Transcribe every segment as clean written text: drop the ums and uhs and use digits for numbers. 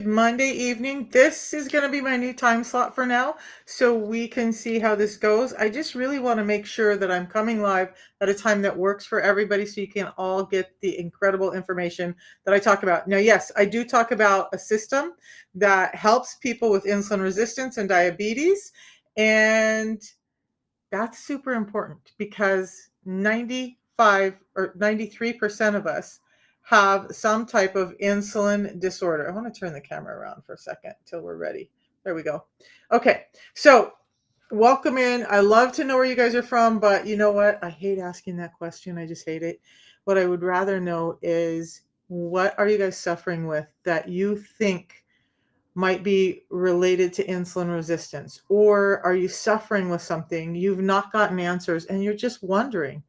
Monday evening. This is going to be my new time slot for now, so we can see how this goes. I just really want to make sure that I'm coming live at a time that works for everybody so you can all get the incredible information that I talk about. Now, yes, I do talk about a system that helps people with insulin resistance and diabetes, and that's super important because 95 or 93% of us have some type of insulin disorder. I want to turn the camera around for a second until we're ready. There we go. Okay, so welcome in. I love to know where you guys are from, but you know what? I hate asking that question. I just hate it. What I would rather know is, what are you guys suffering with that you think might be related to insulin resistance? Or are you suffering with something you've not gotten answers and you're just wondering,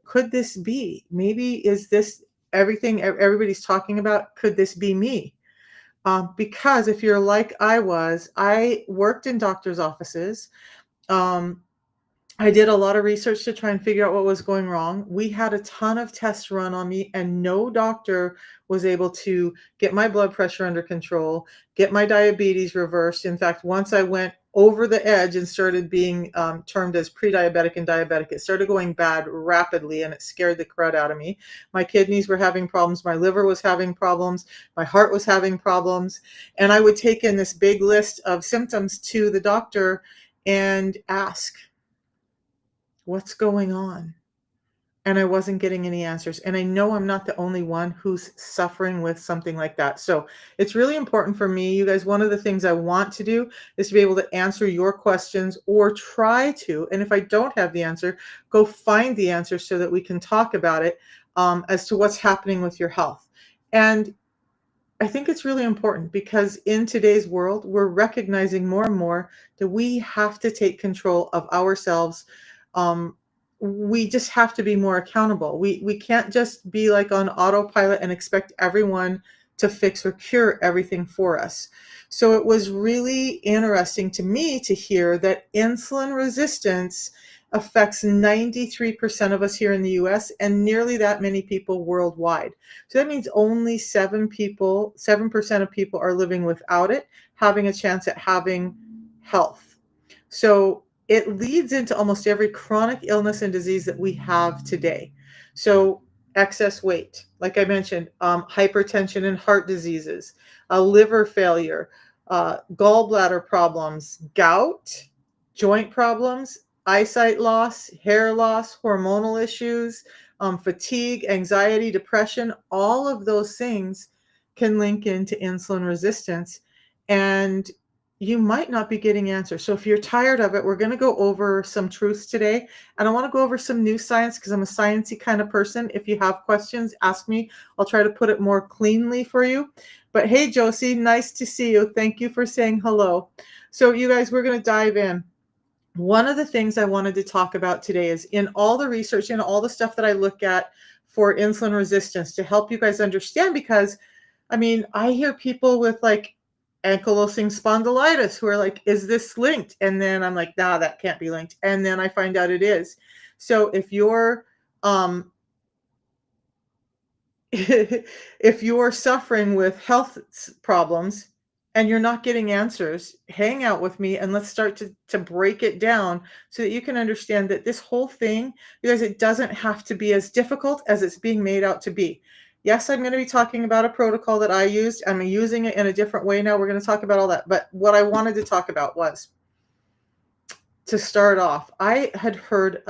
could this be? Maybe is this everything everybody's talking about? Could this be me? Because if you're like I was, I worked in doctor's offices. Um, I did a lot of research to try and figure out what was going wrong. We had a ton of tests run on me, and no doctor was able to get my blood pressure under control, get my diabetes reversed. In fact, once I went over the edge and started being termed as pre-diabetic and diabetic, it started going bad rapidly, and it scared the crud out of me. My kidneys were having problems, my liver was having problems, my heart was having problems, and I would take in this big list of symptoms to the doctor and ask, what's going on? And I wasn't getting any answers. And I know I'm not the only one who's suffering with something like that. So it's really important for me, you guys. One of the things I want to do is to be able to answer your questions, or try to. And if I don't have the answer, go find the answer so that we can talk about it, as to what's happening with your health. And I think it's really important because in today's world, we're recognizing more and more that we have to take control of ourselves. Um, we just have to be more accountable. We can't just be like on autopilot and expect everyone to fix or cure everything for us. So it was really interesting to me to hear that insulin resistance affects 93% of us here in the US and nearly that many people worldwide. So that means only 7% of people are living without it, having a chance at having health. So it leads into almost every chronic illness and disease that we have today. So excess weight, like I mentioned, hypertension and heart diseases, liver failure, gallbladder problems, gout, joint problems, eyesight loss, hair loss, hormonal issues, fatigue, anxiety, depression, all of those things can link into insulin resistance. And you might not be getting answers. So if you're tired of it, we're going to go over some truths today. And I want to go over some new science because I'm a sciencey kind of person. If you have questions, ask me. I'll try to put it more cleanly for you. But hey, Josie, nice to see you. Thank you for saying hello. So you guys, we're going to dive in. One of the things I wanted to talk about today is, in all the research and all the stuff that I look at for insulin resistance, to help you guys understand, because I mean, I hear people with like ankylosing spondylitis who are like, is this linked? And then I'm like, nah, that can't be linked. And then I find out it is. So um if you're suffering with health problems and you're not getting answers, hang out with me and let's start to break it down so that you can understand that this whole thing, because it doesn't have to be as difficult as it's being made out to be. Yes, I'm going to be talking about a protocol that I used. I'm using it in a different way now. We're going to talk about all that. But what I wanted to talk about was, to start off, I had heard,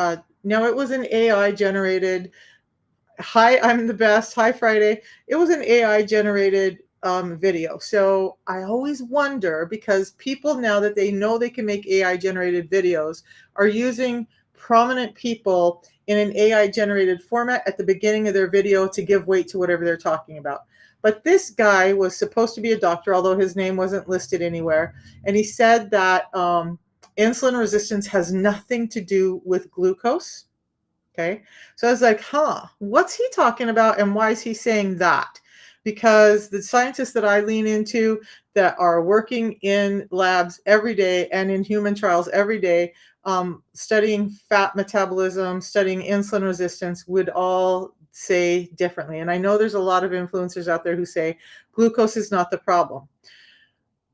now it was an AI generated, hi, I'm the best. Hi, Friday. It was an AI generated video. So I always wonder, because people, now that they know they can make AI generated videos, are using prominent people in an AI generated format at the beginning of their video to give weight to whatever they're talking about. But this guy was supposed to be a doctor, although his name wasn't listed anywhere. And he said that insulin resistance has nothing to do with glucose. Okay. So I was like, what's he talking about? And why is he saying that? Because the scientists that I lean into, that are working in labs every day and in human trials every day, studying fat metabolism, studying insulin resistance, would all say differently. And I know there's a lot of influencers out there who say glucose is not the problem.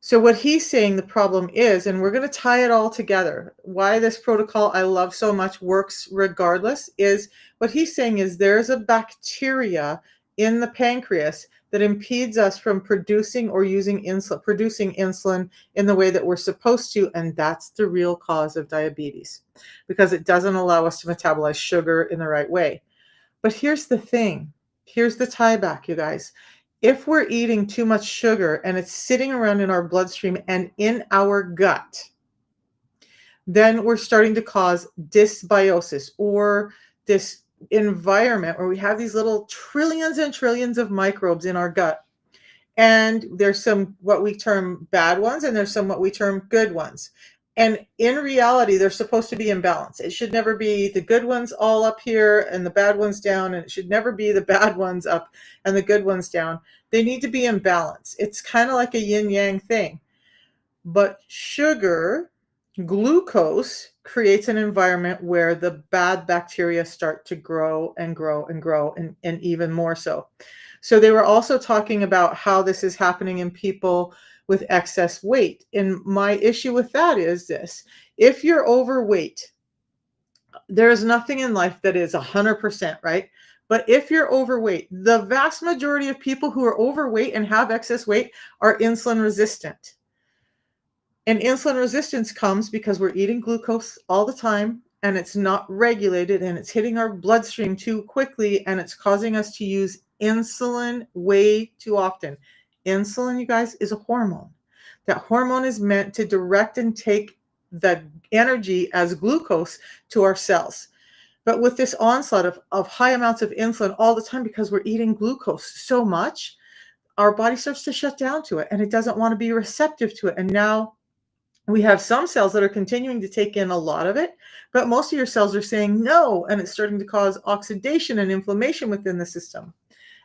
So what he's saying the problem is, and we're going to tie it all together, why this protocol I love so much works regardless, is what he's saying is there's a bacteria in the pancreas that impedes us from producing or producing insulin in the way that we're supposed to, and that's the real cause of diabetes because it doesn't allow us to metabolize sugar in the right way. But here's the thing. Here's the tie back, you guys. If we're eating too much sugar and it's sitting around in our bloodstream and in our gut, then we're starting to cause dysbiosis or this environment where we have these little trillions and trillions of microbes in our gut. And there's some what we term bad ones, and there's some what we term good ones. And in reality, they're supposed to be in balance. It should never be the good ones all up here and the bad ones down, and it should never be the bad ones up and the good ones down. They need to be in balance. It's kind of like a yin yang thing. But sugar, glucose, creates an environment where the bad bacteria start to grow and grow and grow, and even more so. So they were also talking about how this is happening in people with excess weight. And my issue with that is this: if you're overweight, there is nothing in life that is 100%, right? But if you're overweight, the vast majority of people who are overweight and have excess weight are insulin resistant. And insulin resistance comes because we're eating glucose all the time and it's not regulated and it's hitting our bloodstream too quickly and it's causing us to use insulin way too often. Insulin, you guys, is a hormone. That hormone is meant to direct and take the energy as glucose to our cells. But with this onslaught of high amounts of insulin all the time because we're eating glucose so much, our body starts to shut down to it and it doesn't want to be receptive to it. And now we have some cells that are continuing to take in a lot of it, but most of your cells are saying no, and it's starting to cause oxidation and inflammation within the system.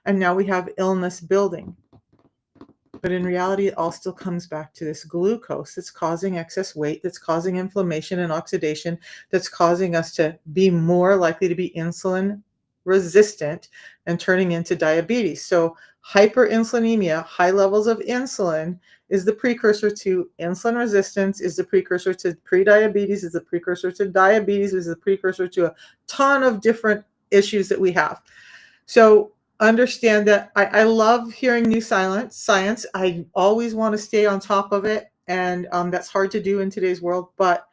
And now we have illness building. But in reality, it all still comes back to this glucose that's causing excess weight, that's causing inflammation and oxidation, that's causing us to be more likely to be insulin resistant and turning into diabetes. So hyperinsulinemia, high levels of insulin, is the precursor to insulin resistance, is the precursor to prediabetes, is the precursor to diabetes, is the precursor to a ton of different issues that we have. So understand that I love hearing new science. I always want to stay on top of it, and that's hard to do in today's world. But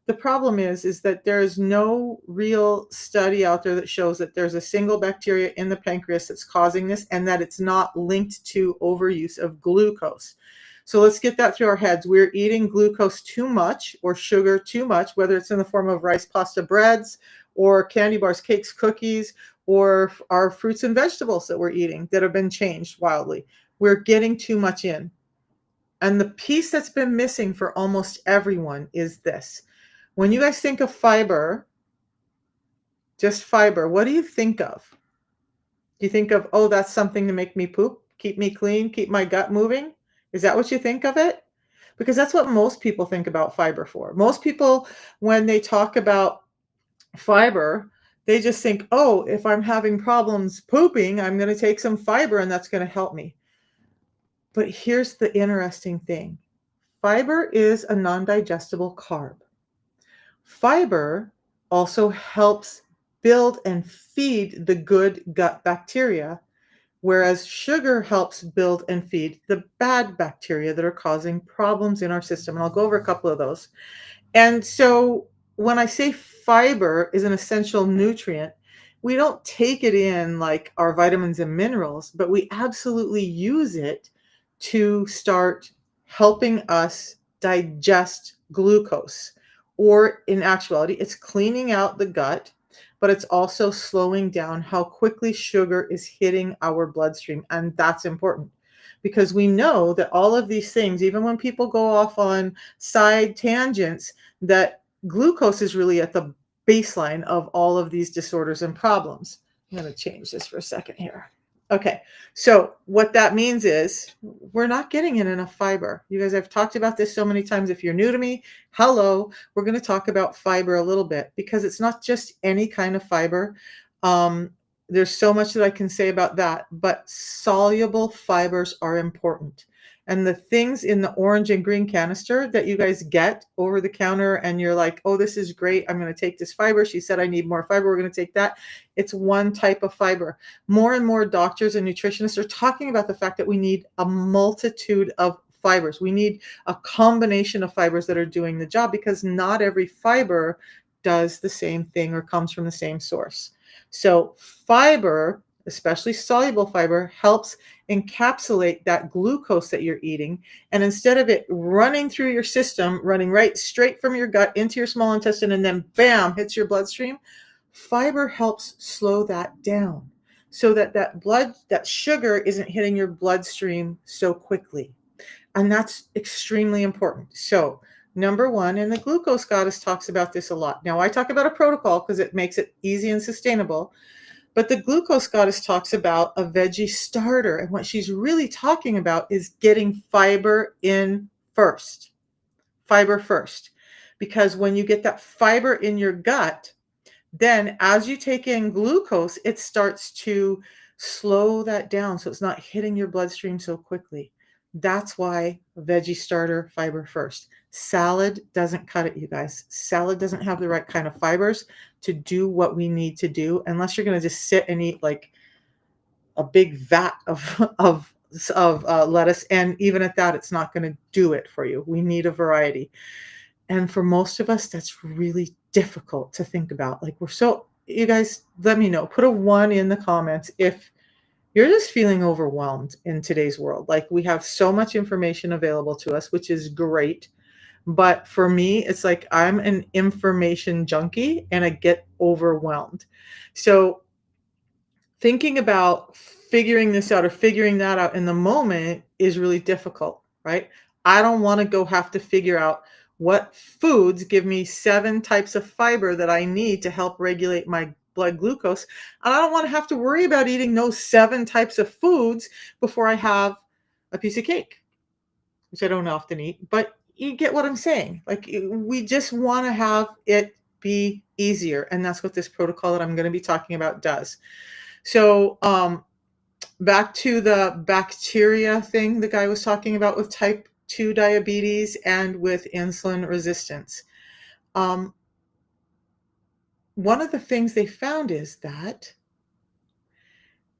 the problem is that there is no real study out there that shows that there's a single bacteria in the pancreas that's causing this, and that it's not linked to overuse of glucose. So let's get that through our heads. We're eating glucose too much or sugar too much, whether it's in the form of rice, pasta, breads, or candy bars, cakes, cookies, or our fruits and vegetables that we're eating that have been changed wildly. We're getting too much in. And the piece that's been missing for almost everyone is this. When you guys think of fiber, just fiber, what do you think of? Do you think of, oh, that's something to make me poop, keep me clean, keep my gut moving? Is that what you think of it? Because that's what most people think about fiber for. Most people, when they talk about fiber, they just think, oh, if I'm having problems pooping, I'm going to take some fiber and that's going to help me. But here's the interesting thing. Fiber is a non-digestible carb. Fiber also helps build and feed the good gut bacteria, whereas sugar helps build and feed the bad bacteria that are causing problems in our system. And I'll go over a couple of those. And so when I say fiber is an essential nutrient, we don't take it in like our vitamins and minerals, but we absolutely use it to start helping us digest glucose. Or in actuality, it's cleaning out the gut, but it's also slowing down how quickly sugar is hitting our bloodstream. And that's important because we know that all of these things, even when people go off on side tangents, that glucose is really at the baseline of all of these disorders and problems. I'm going to change this for a second here. Okay, so what that means is we're not getting in enough fiber. You guys, I've talked about this so many times. If you're new to me, hello, we're going to talk about fiber a little bit because it's not just any kind of fiber. There's so much that I can say about that, but soluble fibers are important. And the things in the orange and green canister that you guys get over the counter and you're like, "Oh, this is great. I'm going to take this fiber. She said I need more fiber. We're going to take that." It's one type of fiber. More and more doctors and nutritionists are talking about the fact that we need a multitude of fibers. We need a combination of fibers that are doing the job because not every fiber does the same thing or comes from the same source. So, fiber, especially soluble fiber, helps encapsulate that glucose that you're eating. And instead of it running through your system, running right straight from your gut into your small intestine and then bam, hits your bloodstream, fiber helps slow that down so that that sugar isn't hitting your bloodstream so quickly. And that's extremely important. So, number one, and the glucose goddess talks about this a lot. Now, I talk about a protocol because it makes it easy and sustainable. But the glucose goddess talks about a veggie starter. And what she's really talking about is getting fiber in first. Fiber first. Because when you get that fiber in your gut, then as you take in glucose, it starts to slow that down so it's not hitting your bloodstream so quickly. That's why veggie starter, fiber first. Salad doesn't cut it, you guys. Salad doesn't have the right kind of fibers to do what we need to do unless you're going to just sit and eat like a big vat of lettuce, and even at that, it's not going to do it for you. We need a variety. And for most of us, that's really difficult to think about. Like, you guys, let me know. Put a one in the comments if you're just feeling overwhelmed in today's world. Like, we have so much information available to us, which is great. But for me, it's like I'm an information junkie and I get overwhelmed. So, thinking about figuring this out or figuring that out in the moment is really difficult, right? I don't want to go have to figure out what foods give me 7 types of fiber that I need to help regulate my blood glucose. And I don't want to have to worry about eating those 7 types of foods before I have a piece of cake, which I don't often eat, but you get what I'm saying. Like, we just want to have it be easier. And that's what this protocol that I'm going to be talking about does. So, back to the bacteria thing the guy was talking about with type 2 diabetes and with insulin resistance. Um, One of the things they found is that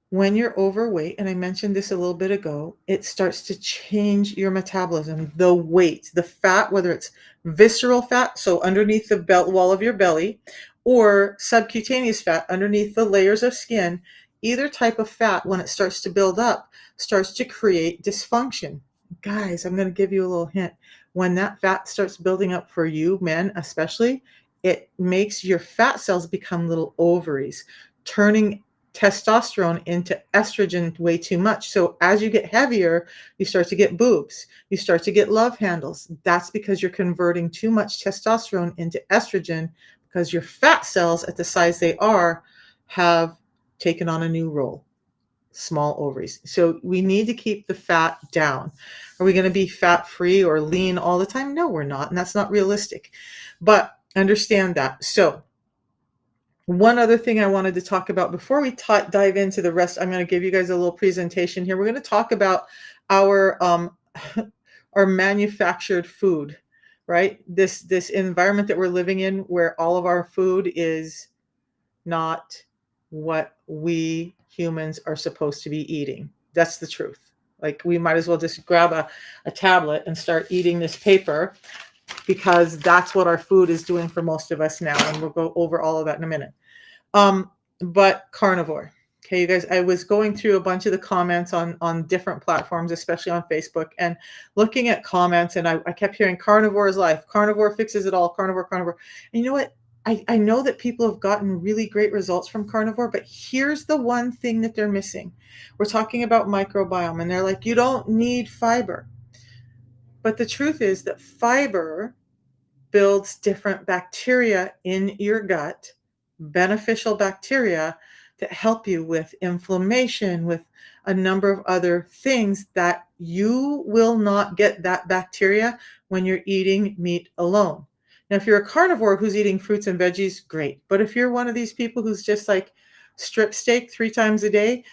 when you're overweight, and I mentioned this a little bit ago, it starts to change your metabolism, the weight, the fat, whether it's visceral fat, so underneath the belt wall of your belly, or subcutaneous fat underneath the layers of skin. Either type of fat, when it starts to build up, starts to create dysfunction. Guys, I'm going to give you a little hint. When that fat starts building up for you, men especially, it makes your fat cells become little ovaries, turning testosterone into estrogen way too much. So as you get heavier, you start to get boobs. You start to get love handles. That's because you're converting too much testosterone into estrogen because your fat cells at the size they are have taken on a new role. Small ovaries. So we need to keep the fat down. Are we going to be fat free or lean all the time? No, we're not. And that's not realistic. But understand that. So one other thing I wanted to talk about before we dive into the rest, I'm going to give you guys a little presentation here. We're going to talk about our our manufactured food, right? This environment that we're living in, where all of our food is not what we humans are supposed to be eating. That's the truth. Like, we might as well just grab a tablet and start eating this paper because that's what our food is doing for most of us now. And we'll go over all of that in a minute. But carnivore. Okay, you guys, I was going through a bunch of the comments on different platforms, especially on Facebook, and looking at comments, and I kept hearing carnivore is life, carnivore fixes it all, carnivore. And you know what? I know that people have gotten really great results from carnivore, but here's the one thing that they're missing. We're talking about microbiome, and they're like, you don't need fiber. But the truth is that fiber builds different bacteria in your gut, beneficial bacteria that help you with inflammation, with a number of other things that you will not get that bacteria when you're eating meat alone. Now, if you're a carnivore who's eating fruits and veggies, great. But if you're one of these people who's just like strip steak 3 times a day,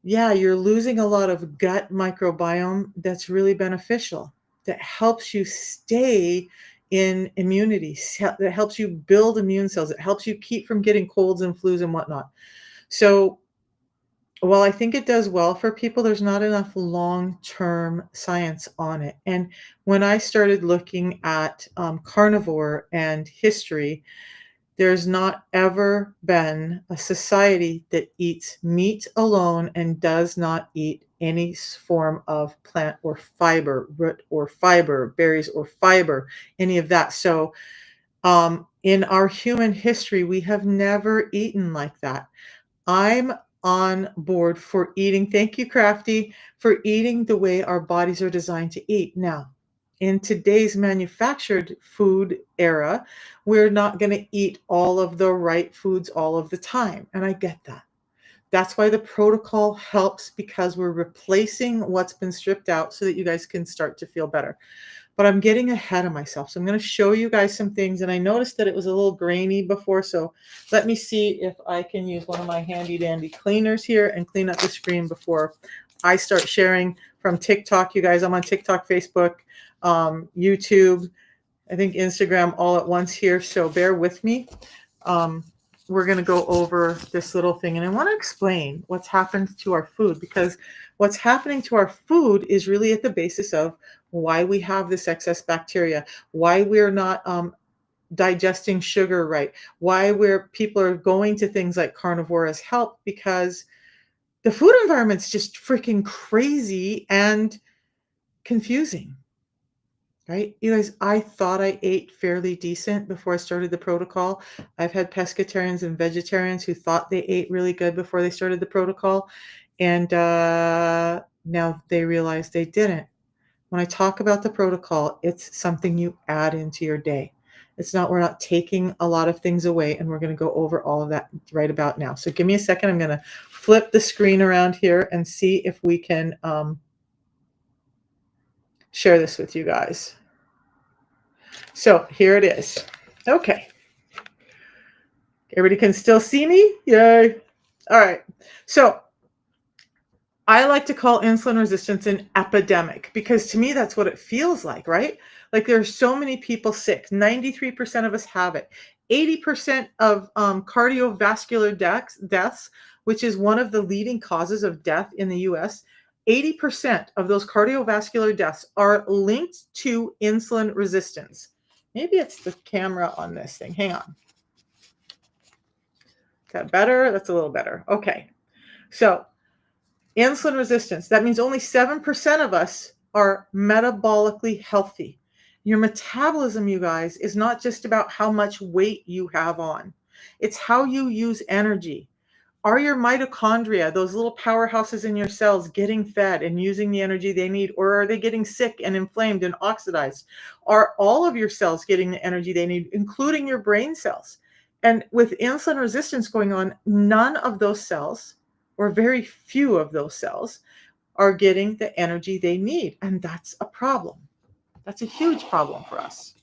yeah, you're losing a lot of gut microbiome that's really beneficial, that helps you stay in immunity, that helps you build immune cells, it helps you keep from getting colds and flus and whatnot. So, while I think it does well for people, there's not enough long-term science on it. And when I started looking at carnivore and history, there's not ever been a society that eats meat alone and does not eat any form of plant or fiber, root or fiber, berries or fiber, any of that. So, in our human history, we have never eaten like that. I'm on board for eating, thank you, Crafty, for eating the way our bodies are designed to eat. Now, in today's manufactured food era, we're not going to eat all of the right foods all of the time. And I get that. That's why the protocol helps, because we're replacing what's been stripped out so that you guys can start to feel better. But I'm getting ahead of myself. So I'm going to show you guys some things. And I noticed that it was a little grainy before. So let me see if I can use one of my handy dandy cleaners here and clean up the screen before I start sharing from TikTok. You guys, I'm on TikTok, Facebook, YouTube, I think Instagram all at once here. So bear with me. Um, we're going to go over this little thing. And I want to explain what's happened to our food, because what's happening to our food is really at the basis of why we have this excess bacteria, why we're not digesting sugar right, why people are going to things like carnivore as help, because the food environment's just freaking crazy and confusing. Right? You guys, I thought I ate fairly decent before I started the protocol. I've had pescatarians and vegetarians who thought they ate really good before they started the protocol. And now they realize they didn't. When I talk about the protocol, it's something you add into your day. We're not taking a lot of things away, and we're going to go over all of that right about now. So give me a second. I'm going to flip the screen around here and see if we can share this with you guys. So here it is. Okay. Everybody can still see me? Yay. All right. So I like to call insulin resistance an epidemic, because to me, that's what it feels like, right? Like there are so many people sick. 93% of us have it. 80% of cardiovascular deaths, which is one of the leading causes of death in the US, 80% of those cardiovascular deaths are linked to insulin resistance. Maybe it's the camera on this thing. Hang on. Is that better? That's a little better. Okay. So insulin resistance, that means only 7% of us are metabolically healthy. Your metabolism, you guys, is not just about how much weight you have on. It's how you use energy. Are your mitochondria, those little powerhouses in your cells, getting fed and using the energy they need? Or are they getting sick and inflamed and oxidized? Are all of your cells getting the energy they need, including your brain cells? And with insulin resistance going on, none of those cells, or very few of those cells, are getting the energy they need. And that's a problem. That's a huge problem for us.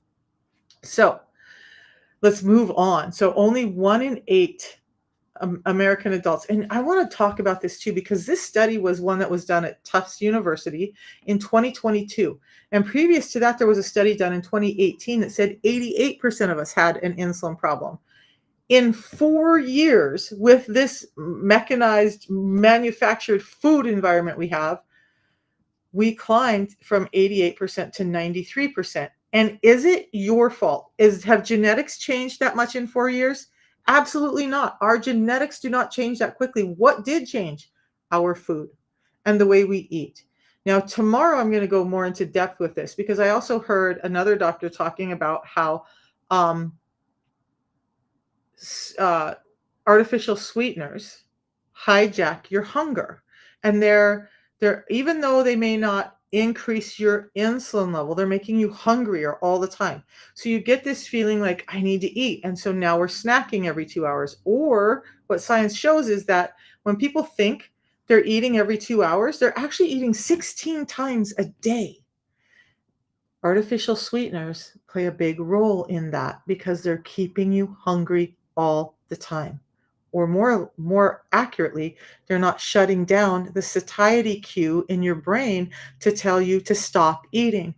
So let's move on. So only 1 in 8 American adults. And I want to talk about this too, because this study was one that was done at Tufts University in 2022. And previous to that, there was a study done in 2018 that said 88% of us had an insulin problem. In 4 years, with this mechanized, manufactured food environment we climbed from 88% to 93%. And is it your fault? Have genetics changed that much in 4 years? Absolutely not. Our genetics do not change that quickly. What did change? Our food and the way we eat. Now, tomorrow I'm going to go more into depth with this, because I also heard another doctor talking about how uh, artificial sweeteners hijack your hunger, and they're even though they may not increase your insulin level, they're making you hungrier all the time. So you get this feeling like, I need to eat, and so now we're snacking every 2 hours. Or what science shows is that when people think they're eating every 2 hours, they're actually eating 16 times a day. Artificial sweeteners play a big role in that, because they're keeping you hungry all the time. or more accurately, they're not shutting down the satiety cue in your brain to tell you to stop eating.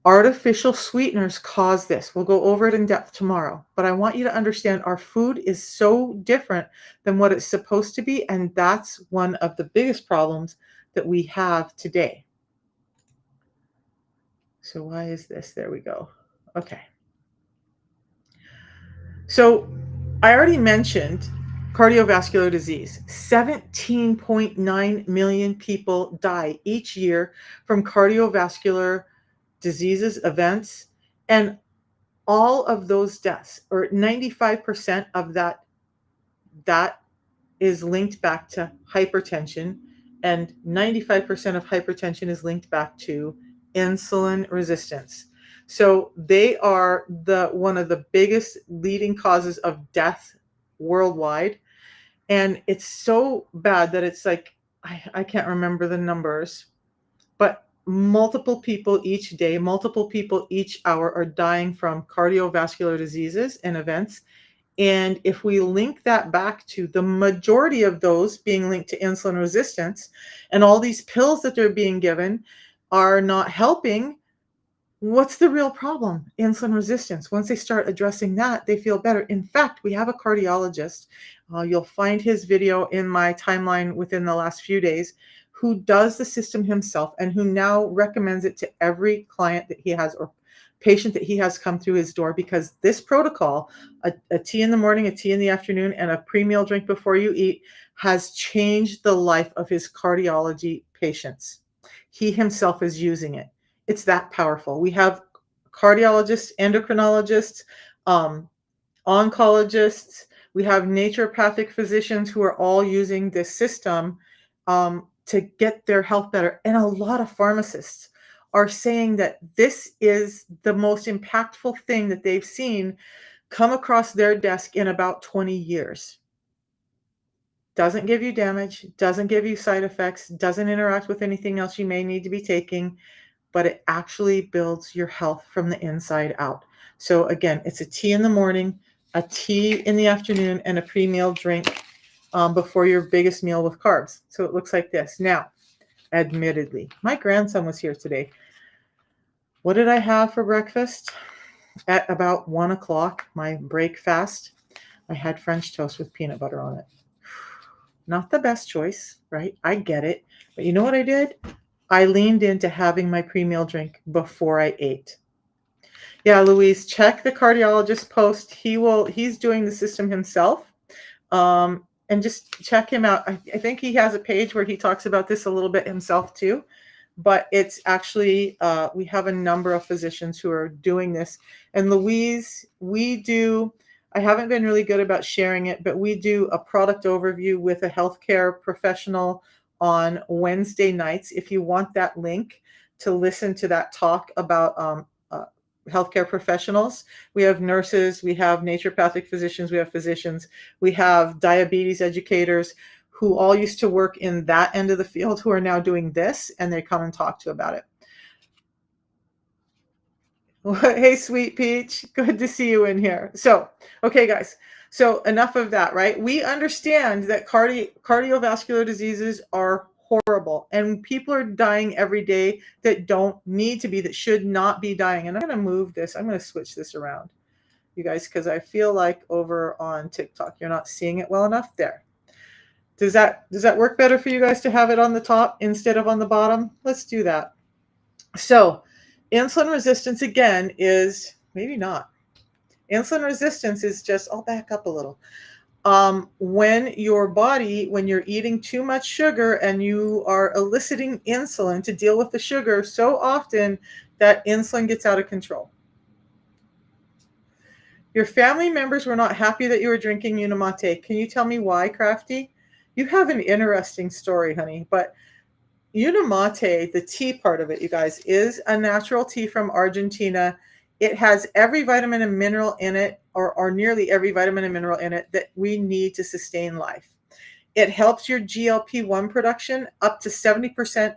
Artificial sweeteners cause this. We'll go over it in depth tomorrow, but I want you to understand our food is so different than what it's supposed to be, and that's one of the biggest problems that we have today. So why is this? There we go. Okay. So I already mentioned cardiovascular disease. 17.9 million people die each year from cardiovascular diseases, events, and all of those deaths, or 95% of that is linked back to hypertension, and 95% of hypertension is linked back to insulin resistance. So they are the one of the biggest leading causes of death worldwide. And it's so bad that it's like I can't remember the numbers, but multiple people each day, multiple people each hour are dying from cardiovascular diseases and events. And if we link that back to the majority of those being linked to insulin resistance, and all these pills that they're being given are not helping, what's the real problem? Insulin resistance. Once they start addressing that, they feel better. In fact, we have a cardiologist. You'll find his video in my timeline within the last few days, who does the system himself and who now recommends it to every client that he has or patient that he has come through his door, because this protocol, a tea in the morning, a tea in the afternoon, and a pre-meal drink before you eat, has changed the life of his cardiology patients. He himself is using it. It's that powerful. We have cardiologists, endocrinologists, um, oncologists. We have naturopathic physicians who are all using this system to get their health better. And a lot of pharmacists are saying that this is the most impactful thing that they've seen come across their desk in about 20 years. Doesn't give you damage, doesn't give you side effects, doesn't interact with anything else you may need to be taking, but it actually builds your health from the inside out. So again, it's a tea in the morning, a tea in the afternoon, and a pre-meal drink before your biggest meal with carbs. So it looks like this. Now, admittedly, my grandson was here today. What did I have for breakfast? At about 1 o'clock, my break fast, I had French toast with peanut butter on it. Not the best choice, right? I get it. But you know what I did? I leaned into having my pre-meal drink before I ate. Yeah, Louise, check the cardiologist post. He's doing the system himself. And just check him out. I think he has a page where he talks about this a little bit himself too. But it's actually, we have a number of physicians who are doing this. And Louise, I haven't been really good about sharing it, but we do a product overview with a healthcare professional on Wednesday nights. If you want that link to listen to that talk about healthcare professionals, we have nurses, we have naturopathic physicians, we have physicians, we have diabetes educators who all used to work in that end of the field who are now doing this, and they come and talk to about it. Hey, Sweet Peach, good to see you in here. So, okay, guys. So enough of that, right? We understand that cardiovascular diseases are horrible, and people are dying every day that don't need to be, that should not be dying. And I'm going to move this. I'm going to switch this around, you guys, because I feel like over on TikTok, you're not seeing it well enough there. Does that work better for you guys to have it on the top instead of on the bottom? Let's do that. So insulin resistance, again, is maybe not. Insulin resistance is just, I'll back up a little. When you're eating too much sugar and you are eliciting insulin to deal with the sugar so often that insulin gets out of control. Your family members were not happy that you were drinking Unimate. Can you tell me why, Crafty? You have an interesting story, honey, but Unimate, the tea part of it, you guys, is a natural tea from Argentina. It has every vitamin and mineral in it, or nearly every vitamin and mineral in it that we need to sustain life. It helps your GLP-1 production up to 70%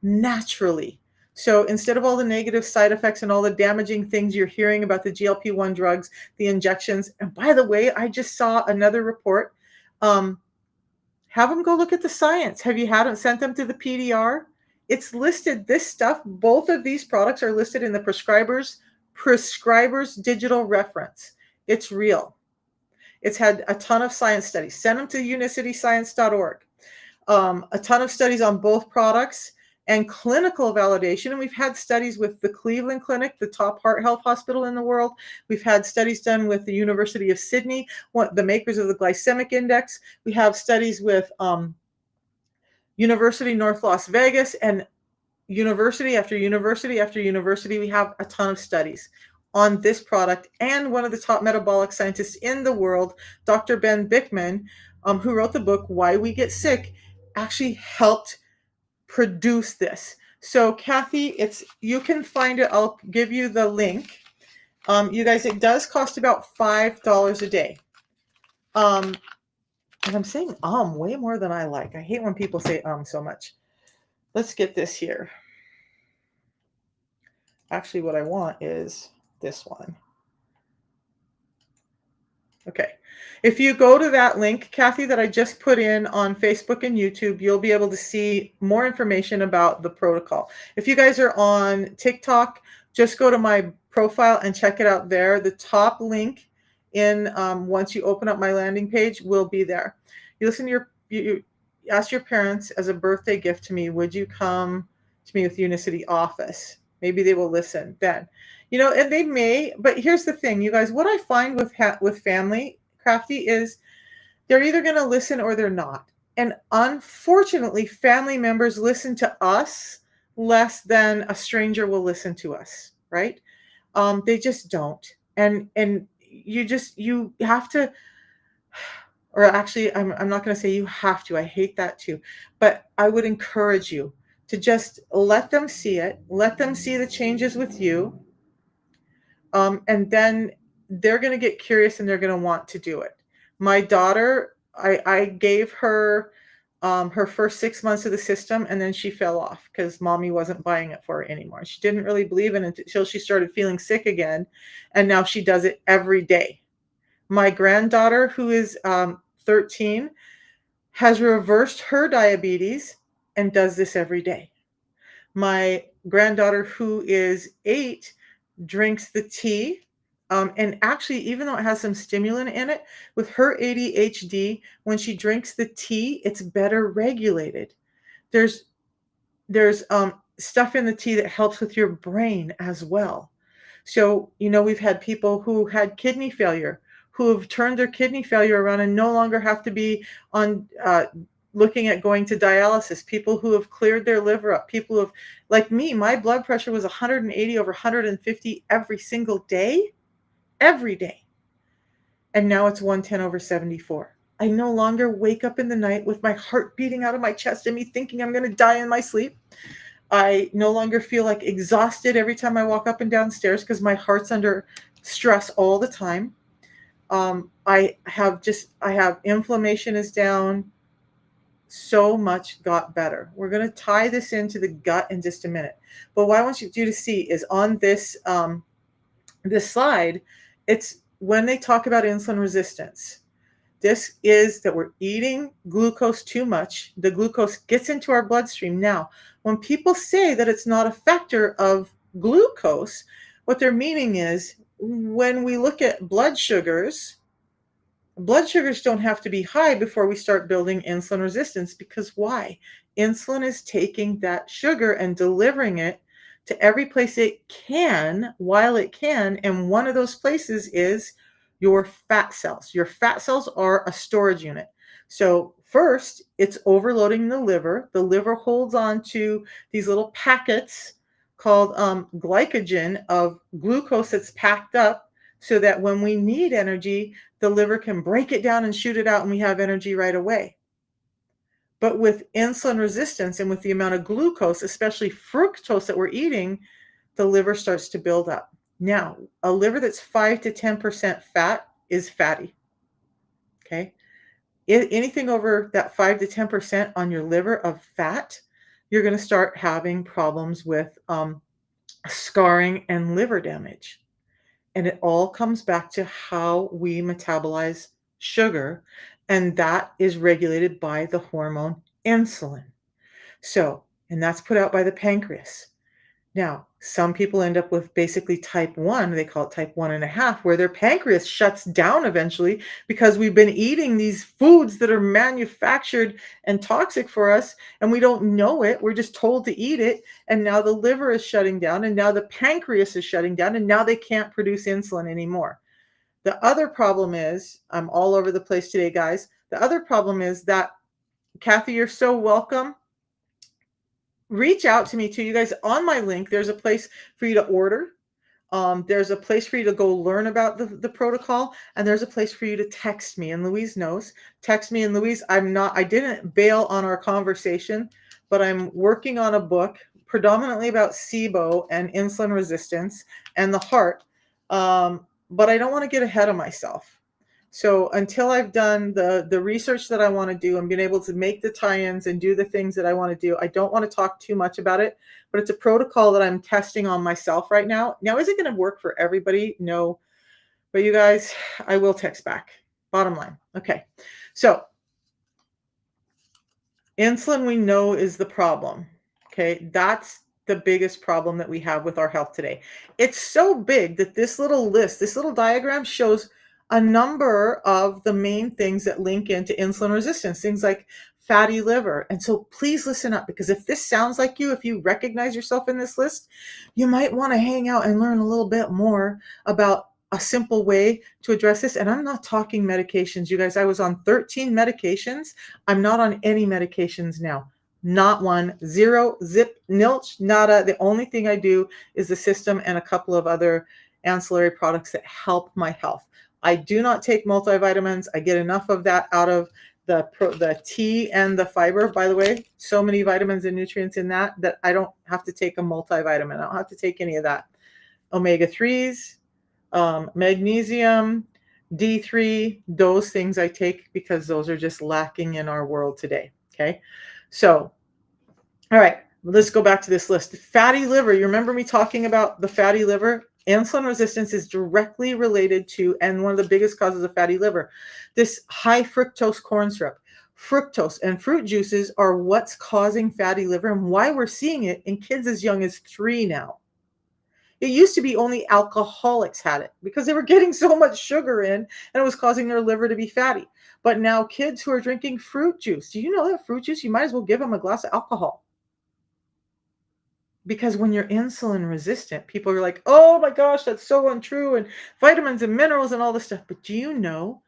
naturally. So instead of all the negative side effects and all the damaging things you're hearing about the GLP-1 drugs, the injections, and by the way, I just saw another report. Um, have them go look at the science. Have you had them sent them to the PDR? It's listed. This stuff, both of these products are listed in the prescribers digital reference. It's real. It's had a ton of science studies. Send them to unicityscience.org. A ton of studies on both products and clinical validation. And we've had studies with the Cleveland Clinic, the top heart health hospital in the world. We've had studies done with the University of Sydney, the makers of the glycemic index. We have studies with University North Las Vegas and university after university after university. We have a ton of studies on this product. And one of the top metabolic scientists in the world, Dr. Ben Bickman, who wrote the book Why We Get Sick, actually helped produce this. So Kathy, you can find it. I'll give you the link. You guys, it does cost about $5 a day. And I'm saying way more than I like. I hate when people say so much. Let's get this here. Actually, what I want is this one. Okay. If you go to that link, Kathy, that I just put in on Facebook and YouTube, you'll be able to see more information about the protocol. If you guys are on TikTok, just go to my profile and check it out there. The top link in once you open up my landing page will be there. You listen to you ask your parents as a birthday gift to me, would you come to me with Unicity office? Maybe they will listen then. And they may, but here's the thing, you guys, what I find with family, Crafty, is they're either going to listen or they're not. And unfortunately, family members listen to us less than a stranger will listen to us, right? They just don't. And you have to, or actually, I'm not going to say you have to. I hate that too. But I would encourage you to just let them see it. Let them see the changes with you. And then they're going to get curious and they're going to want to do it. My daughter, I gave her her first 6 months of the system, and then she fell off because mommy wasn't buying it for her anymore. She didn't really believe in it until she started feeling sick again. And now she does it every day. My granddaughter, who is 13, has reversed her diabetes and does this every day. My granddaughter, who is 8, drinks the tea. And actually, even though it has some stimulant in it, with her ADHD, when she drinks the tea, it's better regulated. There's stuff in the tea that helps with your brain as well. So, we've had people who had kidney failure, who have turned their kidney failure around and no longer have to be on looking at going to dialysis, people who have cleared their liver up, people who have, like me, my blood pressure was 180 over 150 every single day, every day. And now it's 110 over 74. I no longer wake up in the night with my heart beating out of my chest and me thinking I'm going to die in my sleep. I no longer feel like exhausted every time I walk up and down stairs because my heart's under stress all the time. I have inflammation is down. So much got better. We're going to tie this into the gut in just a minute. But what I want you to see is on this this slide, it's when they talk about insulin resistance. This is that we're eating glucose too much. The glucose gets into our bloodstream. Now, when people say that it's not a factor of glucose, what they're meaning is when we look at blood sugars don't have to be high before we start building insulin resistance, because why? Insulin is taking that sugar and delivering it to every place it can while it can. And one of those places is your fat cells. Your fat cells are a storage unit. So first, it's overloading the liver. The liver holds on to these little packets called glycogen of glucose that's packed up so that when we need energy, the liver can break it down and shoot it out and we have energy right away. But with insulin resistance and with the amount of glucose, especially fructose that we're eating, the liver starts to build up. Now, a liver that's 5 to 10% fat is fatty. Okay? Anything over that 5 to 10% on your liver of fat, you're going to start having problems with scarring and liver damage. And it all comes back to how we metabolize sugar, and that is regulated by the hormone insulin. So, and that's put out by the pancreas. Now, some people end up with basically type 1, they call it type 1.5, where their pancreas shuts down eventually because we've been eating these foods that are manufactured and toxic for us, and we don't know it. We're just told to eat it, and now the liver is shutting down, and now the pancreas is shutting down, and now they can't produce insulin anymore. The other problem is, I'm all over the place today, guys. The other problem is that, Kathy, you're so welcome. Reach out to me too, you guys. On my link, there's a place for you to order. There's a place for you to go learn about the protocol, and there's a place for you to text me. And Louise knows. Text me, and Louise, I didn't bail on our conversation, but I'm working on a book predominantly about SIBO and insulin resistance and the heart. But I don't want to get ahead of myself. So until I've done the research that I want to do and been able to make the tie-ins and do the things that I want to do, I don't want to talk too much about it, but it's a protocol that I'm testing on myself right now. Now, is it going to work for everybody? No. But you guys, I will text back. Bottom line. Okay. So insulin, we know, is the problem. Okay. That's the biggest problem that we have with our health today. It's so big that this little list, this little diagram shows a number of the main things that link into insulin resistance, things like fatty liver. And so please listen up, because if this sounds like you, if you recognize yourself in this list, you might want to hang out and learn a little bit more about a simple way to address this. And I'm not talking medications, you guys. I was on 13 medications. I'm not on any medications now. Not one, zero, zip, nilch, nada. The only thing I do is the system and a couple of other ancillary products that help my health. I do not take multivitamins. I get enough of that out of the tea and the fiber. By the way, so many vitamins and nutrients in that I don't have to take a multivitamin. I don't have to take any of that. Omega-3s, magnesium, D3, those things I take because those are just lacking in our world today. Okay. So, all right, let's go back to this list. Fatty liver. You remember me talking about the fatty liver? Insulin resistance is directly related to, and one of the biggest causes of fatty liver, this high fructose corn syrup. Fructose and fruit juices are what's causing fatty liver, and why we're seeing it in kids as young as 3 now. It used to be only alcoholics had it because they were getting so much sugar in and it was causing their liver to be fatty. But now kids who are drinking fruit juice, do you know that fruit juice, you might as well give them a glass of alcohol? Because when you're insulin resistant, people are like, oh my gosh, that's so untrue, and vitamins and minerals and all this stuff. But do you know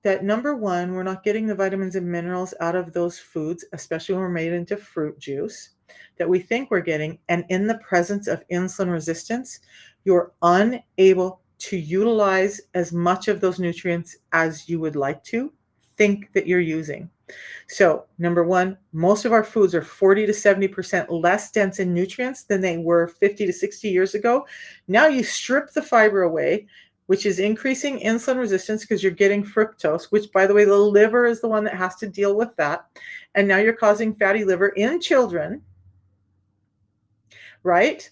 that, number one, we're not getting the vitamins and minerals out of those foods, especially when we're made into fruit juice, that we think we're getting. And in the presence of insulin resistance, you're unable to utilize as much of those nutrients as you would like to think that you're using. So, number one, most of our foods are 40 to 70% less dense in nutrients than they were 50 to 60 years ago. Now you strip the fiber away, which is increasing insulin resistance because you're getting fructose, which, by the way, the liver is the one that has to deal with that. And now you're causing fatty liver in children, right?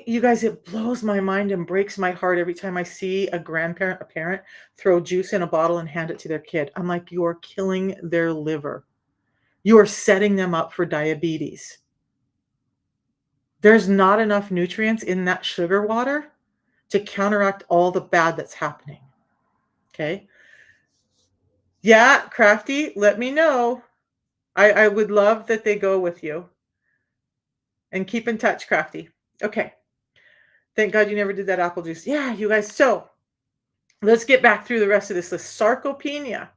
You guys, it blows my mind and breaks my heart every time I see a grandparent, a parent, throw juice in a bottle and hand it to their kid. I'm like, you're killing their liver. You are setting them up for diabetes. There's not enough nutrients in that sugar water to counteract all the bad that's happening. Okay. Yeah, Crafty, let me know. I would love that they go with you. And keep in touch, Crafty. Okay. Thank God you never did that apple juice. Yeah, you guys. So let's get back through the rest of this list. Sarcopenia,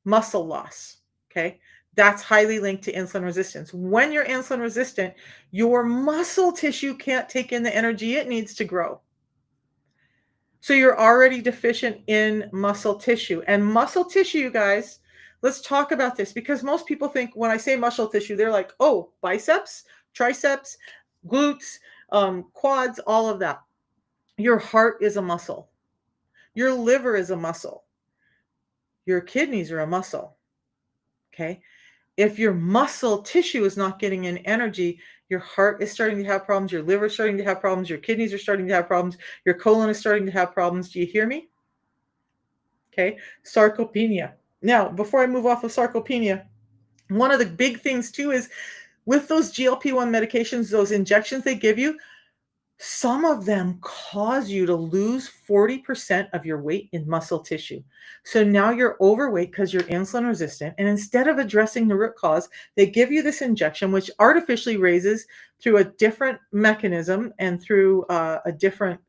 muscle loss. Okay. That's highly linked to insulin resistance. When you're insulin resistant, your muscle tissue can't take in the energy it needs to grow. So you're already deficient in muscle tissue. And muscle tissue, you guys, let's talk about this, because most people think when I say muscle tissue, they're like, oh, biceps, triceps, glutes, quads, all of that. Your heart is a muscle. Your liver is a muscle. Your kidneys are a muscle. Okay. If your muscle tissue is not getting in energy, your heart is starting to have problems, your liver is starting to have problems, your kidneys are starting to have problems, your colon is starting to have problems. Do you hear me? Okay. Sarcopenia. Now, before I move off of sarcopenia, one of the big things too is with those GLP-1 medications, those injections they give you, some of them cause you to lose 40% of your weight in muscle tissue. So now you're overweight because you're insulin resistant. And instead of addressing the root cause, they give you this injection, which artificially raises through a different mechanism and through a different,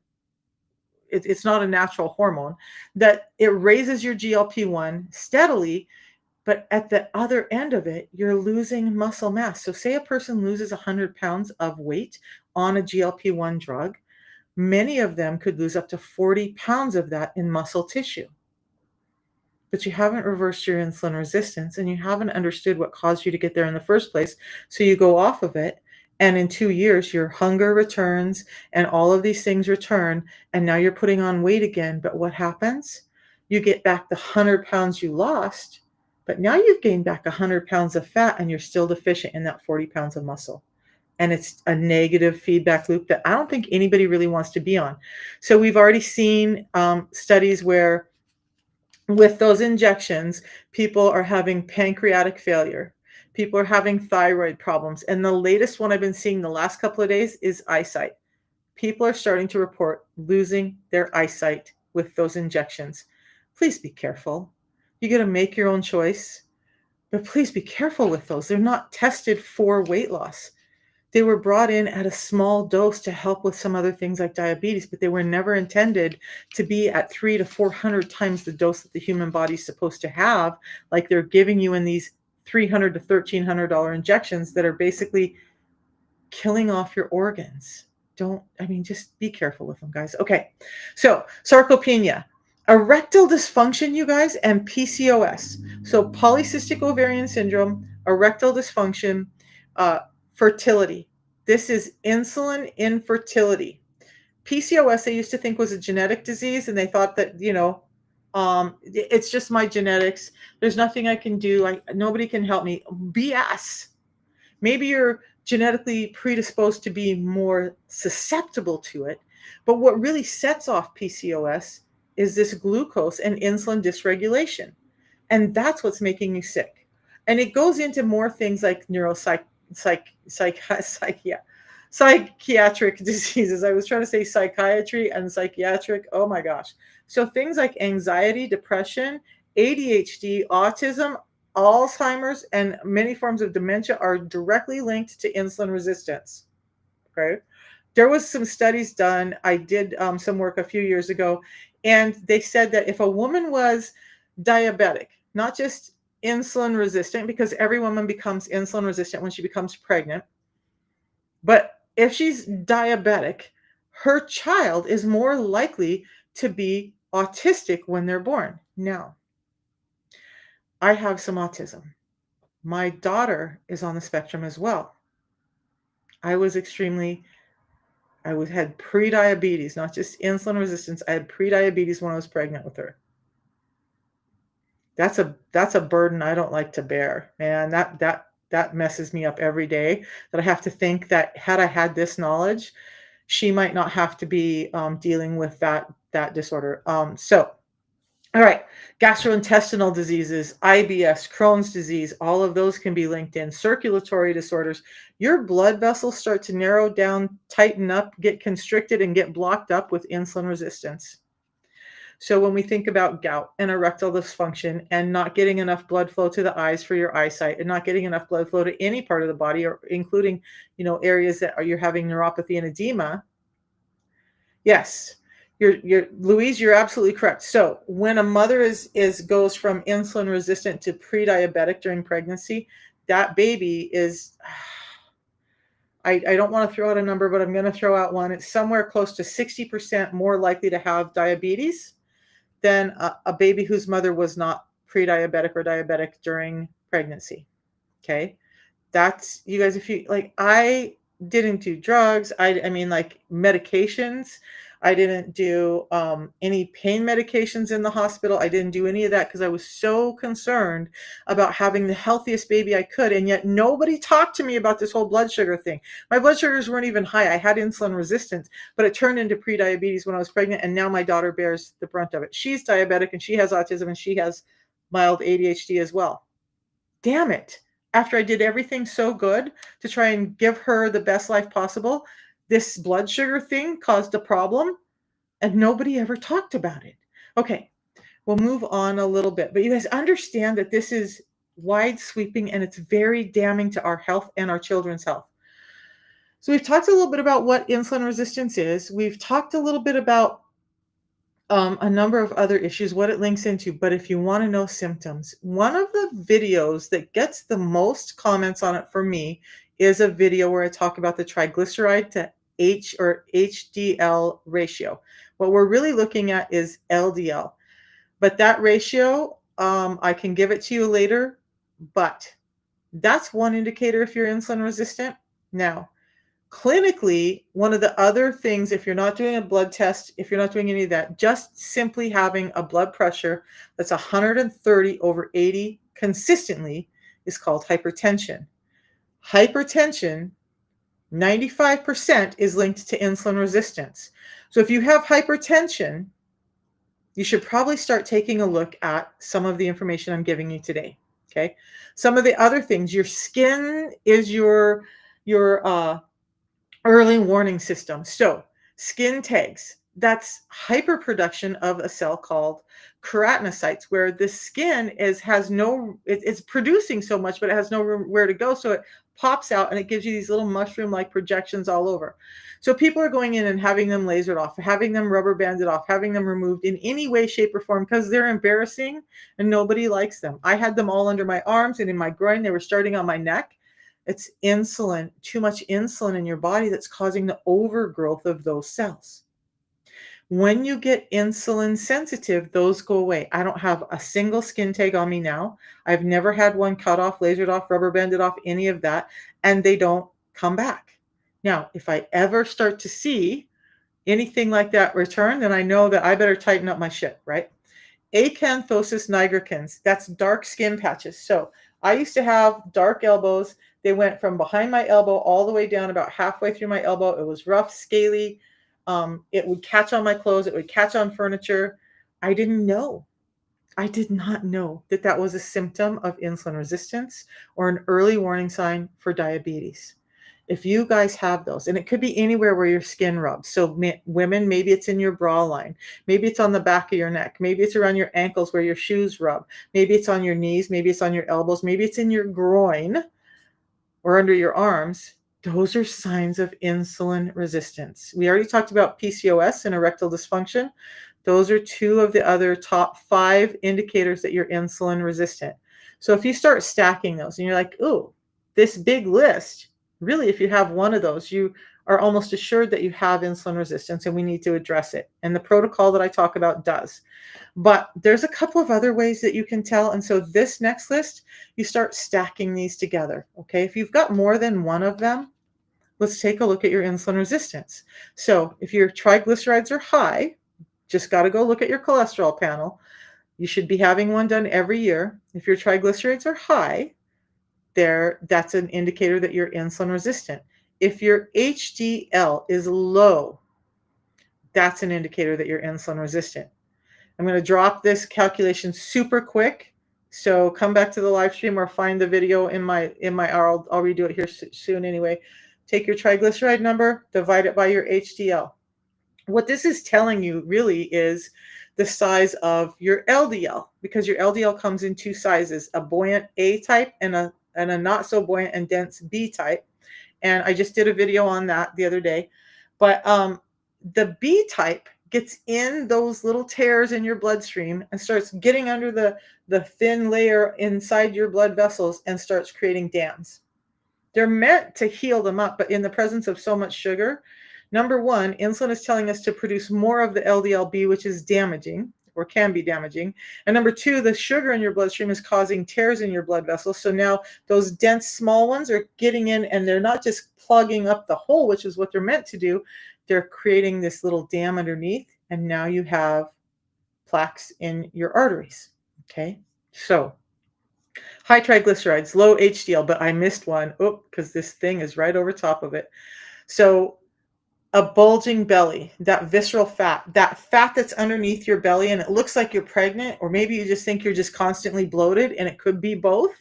it's not a natural hormone, that it raises your GLP-1 steadily. But at the other end of it, you're losing muscle mass. So, say a person loses 100 pounds of weight on a GLP-1 drug, many of them could lose up to 40 pounds of that in muscle tissue. But you haven't reversed your insulin resistance and you haven't understood what caused you to get there in the first place. So, you go off of it. And in 2 years, your hunger returns and all of these things return. And now you're putting on weight again. But what happens? You get back the 100 pounds you lost, but now you've gained back 100 pounds of fat and you're still deficient in that 40 pounds of muscle. And it's a negative feedback loop that I don't think anybody really wants to be on. So we've already seen studies where with those injections, people are having pancreatic failure. People are having thyroid problems. And the latest one I've been seeing the last couple of days is eyesight. People are starting to report losing their eyesight with those injections. Please be careful. You got to make your own choice, but please be careful with those. They're not tested for weight loss. They were brought in at a small dose to help with some other things like diabetes, but they were never intended to be at 300 to 400 times the dose that the human body is supposed to have, like they're giving you in these $300 to $1,300 injections that are basically killing off your organs. Just be careful with them, guys. Okay, so sarcopenia, erectile dysfunction, you guys, and PCOS. So polycystic ovarian syndrome, erectile dysfunction, fertility. This is insulin infertility. PCOS, they used to think was a genetic disease, and they thought that, it's just my genetics. There's nothing I can do. Nobody can help me. BS. Maybe you're genetically predisposed to be more susceptible to it. But what really sets off PCOS is this glucose and insulin dysregulation. And that's what's making you sick. And it goes into more things like psychiatric diseases. I was trying to say psychiatry and psychiatric. Oh my gosh. So things like anxiety, depression, ADHD, autism, Alzheimer's, and many forms of dementia are directly linked to insulin resistance. Okay. There was some studies done. I did some work a few years ago, and they said that if a woman was diabetic, not just insulin resistant, because every woman becomes insulin resistant when she becomes pregnant, but if she's diabetic, her child is more likely to be autistic when they're born. Now, I have some autism. My daughter is on the spectrum as well. I had pre-diabetes, not just insulin resistance. I had pre-diabetes when I was pregnant with her. That's a burden I don't like to bear, man. That messes me up every day, that I have to think that had I had this knowledge, she might not have to be dealing with that disorder. All right, gastrointestinal diseases, IBS, Crohn's disease, all of those can be linked in. Circulatory disorders, your blood vessels start to narrow down, tighten up, get constricted, and get blocked up with insulin resistance. So when we think about gout and erectile dysfunction and not getting enough blood flow to the eyes for your eyesight and not getting enough blood flow to any part of the body, or including, areas that you're having neuropathy and edema, yes, you're Louise, you're absolutely correct. So when a mother goes from insulin resistant to pre-diabetic during pregnancy, that baby is, I don't want to throw out a number, but I'm going to throw out one. It's somewhere close to 60% more likely to have diabetes than a baby whose mother was not pre-diabetic or diabetic during pregnancy. Okay. That's, you guys, if you like, didn't do drugs. I mean, like, medications. I didn't do, any pain medications in the hospital. I didn't do any of that because I was so concerned about having the healthiest baby I could, and yet nobody talked to me about this whole blood sugar thing. My blood sugars weren't even high. I had insulin resistance, but it turned into prediabetes when I was pregnant, and now my daughter bears the brunt of it. She's diabetic, and she has autism, and she has mild ADHD as well. Damn it. After I did everything so good to try and give her the best life possible, this blood sugar thing caused a problem and nobody ever talked about it. Okay, we'll move on a little bit, but you guys understand that this is wide sweeping and it's very damning to our health and our children's health. So we've talked a little bit about what insulin resistance is. We've talked a little bit about a number of other issues, what it links into. But if you want to know symptoms, one of the videos that gets the most comments on it for me is a video where I talk about the triglyceride to HDL ratio. What we're really looking at is LDL, but that ratio, I can give it to you later, but that's one indicator if you're insulin resistant. Now, clinically, one of the other things, if you're not doing a blood test, if you're not doing any of that, just simply having a blood pressure that's 130 over 80 consistently is called hypertension. Hypertension, 95% is linked to insulin resistance. So if you have hypertension, you should probably start taking a look at some of the information I'm giving you today. Okay. Some of the other things, your skin is your early warning system. So skin tags, that's hyperproduction of a cell called keratinocytes, where the skin it's producing so much, but it has nowhere to go. So it pops out and it gives you these little mushroom-like projections all over. So people are going in and having them lasered off, having them rubber banded off, having them removed in any way, shape, or form because they're embarrassing and nobody likes them. I had them all under my arms and in my groin. They were starting on my neck. It's insulin, too much insulin in your body that's causing the overgrowth of those cells. When you get insulin sensitive, those go away. I don't have a single skin tag on me now. I've never had one cut off, lasered off, rubber banded off, any of that, and they don't come back. Now, if I ever start to see anything like that return, then I know that I better tighten up my shit, right? Acanthosis nigricans, that's dark skin patches. So I used to have dark elbows. They went from behind my elbow all the way down about halfway through my elbow. It was rough, scaly. It would catch on my clothes. It would catch on furniture. I didn't know. I did not know that that was a symptom of insulin resistance or an early warning sign for diabetes. If you guys have those, and it could be anywhere where your skin rubs. So women, maybe it's in your bra line. Maybe it's on the back of your neck. Maybe it's around your ankles where your shoes rub. Maybe it's on your knees. Maybe it's on your elbows. Maybe it's in your groin or under your arms. Those are signs of insulin resistance. We already talked about PCOS and erectile dysfunction. Those are two of the other top 5 indicators that you're insulin resistant. So if you start stacking those and you're like, ooh, this big list, really, if you have one of those, you are almost assured that you have insulin resistance and we need to address it. And the protocol that I talk about does. But there's a couple of other ways that you can tell. And so this next list, you start stacking these together. Okay. If you've got more than one of them, let's take a look at your insulin resistance. So if your triglycerides are high, just got to go look at your cholesterol panel. You should be having one done every year. If your triglycerides are high, that's an indicator that you're insulin resistant. If your HDL is low, that's an indicator that you're insulin resistant. I'm going to drop this calculation super quick. So come back to the live stream or find the video in my I'll redo it here soon anyway. Take your triglyceride number, divide it by your HDL. What this is telling you really is the size of your LDL, because your LDL comes in 2 sizes, a buoyant A type and a not so buoyant and dense B type. And I just did a video on that the other day. But the B type gets in those little tears in your bloodstream and starts getting under the thin layer inside your blood vessels and starts creating dams. They're meant to heal them up, but in the presence of so much sugar, number one, insulin is telling us to produce more of the LDLB, which is damaging. or can be damaging. And number two, the sugar in your bloodstream is causing tears in your blood vessels. So now those dense small ones are getting in, and they're not just plugging up the hole, which is what they're meant to do. They're creating this little dam underneath, and now you have plaques in your arteries. Okay. So high triglycerides, low HDL, but I missed one. Oh, because this thing is right over top of it. So a bulging belly, that visceral fat, that fat that's underneath your belly, and it looks like you're pregnant, or maybe you just think you're just constantly bloated, and it could be both.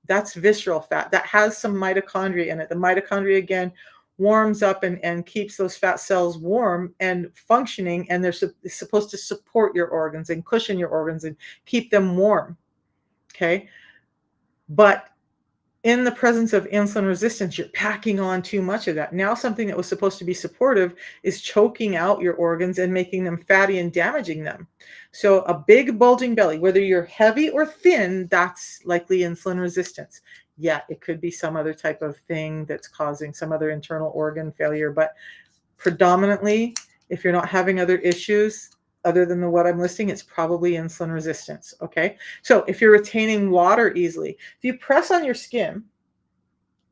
That's visceral fat that has some mitochondria in it. The mitochondria, again, warms up and keeps those fat cells warm and functioning, and they're supposed to support your organs and cushion your organs and keep them warm. Okay. But in the presence of insulin resistance, you're packing on too much of that. Now, something that was supposed to be supportive is choking out your organs and making them fatty and damaging them. So, a big bulging belly, whether you're heavy or thin, that's likely insulin resistance. Yeah, it could be some other type of thing that's causing some other internal organ failure, but predominantly, if you're not having other issues other than what I'm listing, it's probably insulin resistance. Okay. So if you're retaining water easily, if you press on your skin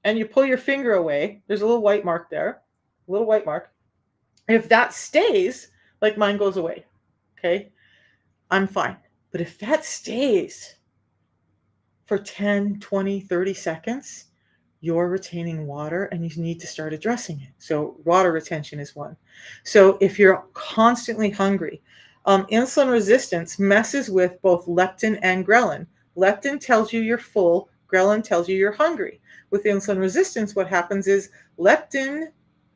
and you pull your finger away, there's a little white mark there, a little white mark. If that stays, like mine goes away, okay, I'm fine. But if that stays for 10, 20, 30 seconds, you're retaining water and you need to start addressing it. So water retention is one. So if you're constantly hungry, insulin resistance messes with both leptin and ghrelin. Leptin tells you you're full, ghrelin tells you you're hungry. With insulin resistance, what happens is leptin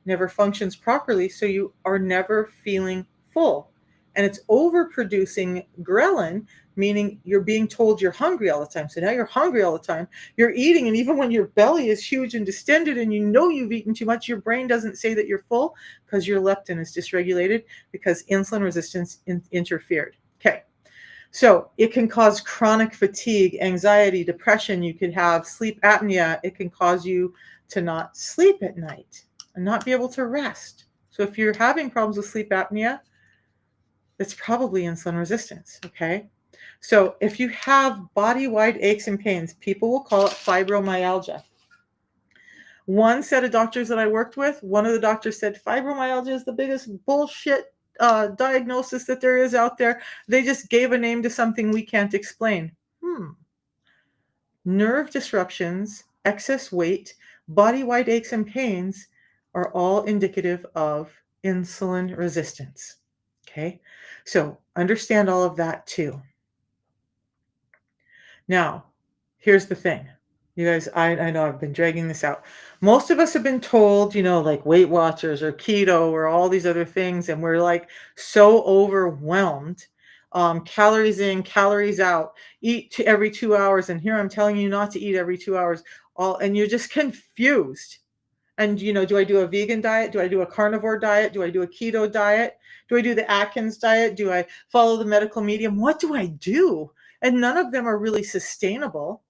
never functions properly, so you are never feeling full. And it's overproducing ghrelin, meaning you're being told you're hungry all the time. So now you're hungry all the time. You're eating, and even when your belly is huge and distended and you know you've eaten too much, your brain doesn't say that you're full because your leptin is dysregulated because insulin resistance interfered. Okay. So it can cause chronic fatigue, anxiety, depression. You could have sleep apnea. It can cause you to not sleep at night and not be able to rest. So if you're having problems with sleep apnea, it's probably insulin resistance. Okay. So if you have body-wide aches and pains, people will call it fibromyalgia. One set of doctors that I worked with, one of the doctors said fibromyalgia is the biggest bullshit diagnosis that there is out there. They just gave a name to something we can't explain. Nerve disruptions, excess weight, body-wide aches and pains are all indicative of insulin resistance. Okay, so understand all of that too. Now, here's the thing. You guys, I know I've been dragging this out. Most of us have been told, like Weight Watchers or keto or all these other things, and we're like so overwhelmed. Calories in, calories out, eat every 2 hours. And here I'm telling you not to eat every 2 hours. And you're just confused. And, do I do a vegan diet? Do I do a carnivore diet? Do I do a keto diet? Do I do the Atkins diet? Do I follow the medical medium? What do I do? And none of them are really sustainable.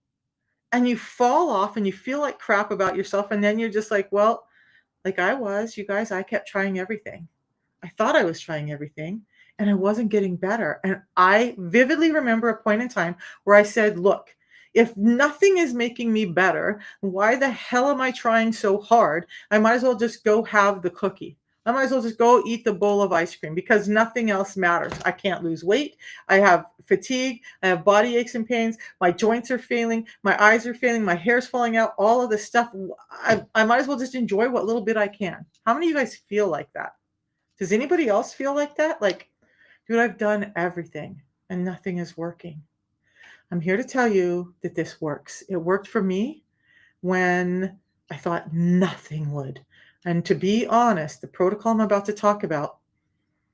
And you fall off and you feel like crap about yourself. And then you're just like, well, like you guys, I kept trying everything. I thought I was trying everything and I wasn't getting better. And I vividly remember a point in time where I said, look, if nothing is making me better, why the hell am I trying so hard? I might as well just go have the cookie. I might as well just go eat the bowl of ice cream because nothing else matters. I can't lose weight. I have fatigue. I have body aches and pains. My joints are failing. My eyes are failing. My hair's falling out. All of this stuff. I might as well just enjoy what little bit I can. How many of you guys feel like that? Does anybody else feel like that? Like, dude, I've done everything and nothing is working. I'm here to tell you that this works. It worked for me when I thought nothing would. And to be honest, the protocol I'm about to talk about,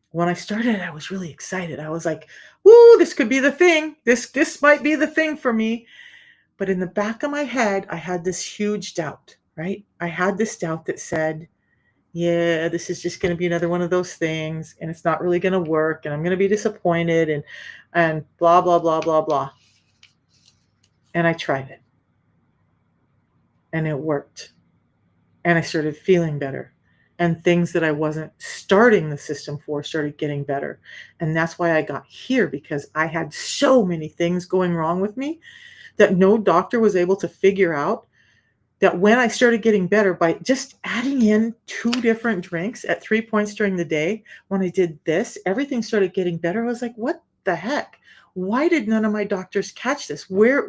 when I started, I was really excited. I was like, woo, this could be the thing. This might be the thing for me. But in the back of my head, I had this huge doubt, right? I had this doubt that said, yeah, this is just going to be another one of those things, and it's not really going to work, and I'm going to be disappointed, and blah, blah, blah, blah, blah. And I tried it. And it worked. And I started feeling better. and things that I wasn't starting the system for started getting better. And that's why I got here, because I had so many things going wrong with me that no doctor was able to figure out. That when I started getting better by just adding in 2 different drinks at 3 points during the day, when I did this, everything started getting better. I was like, "What the heck? Why did none of my doctors catch this? Where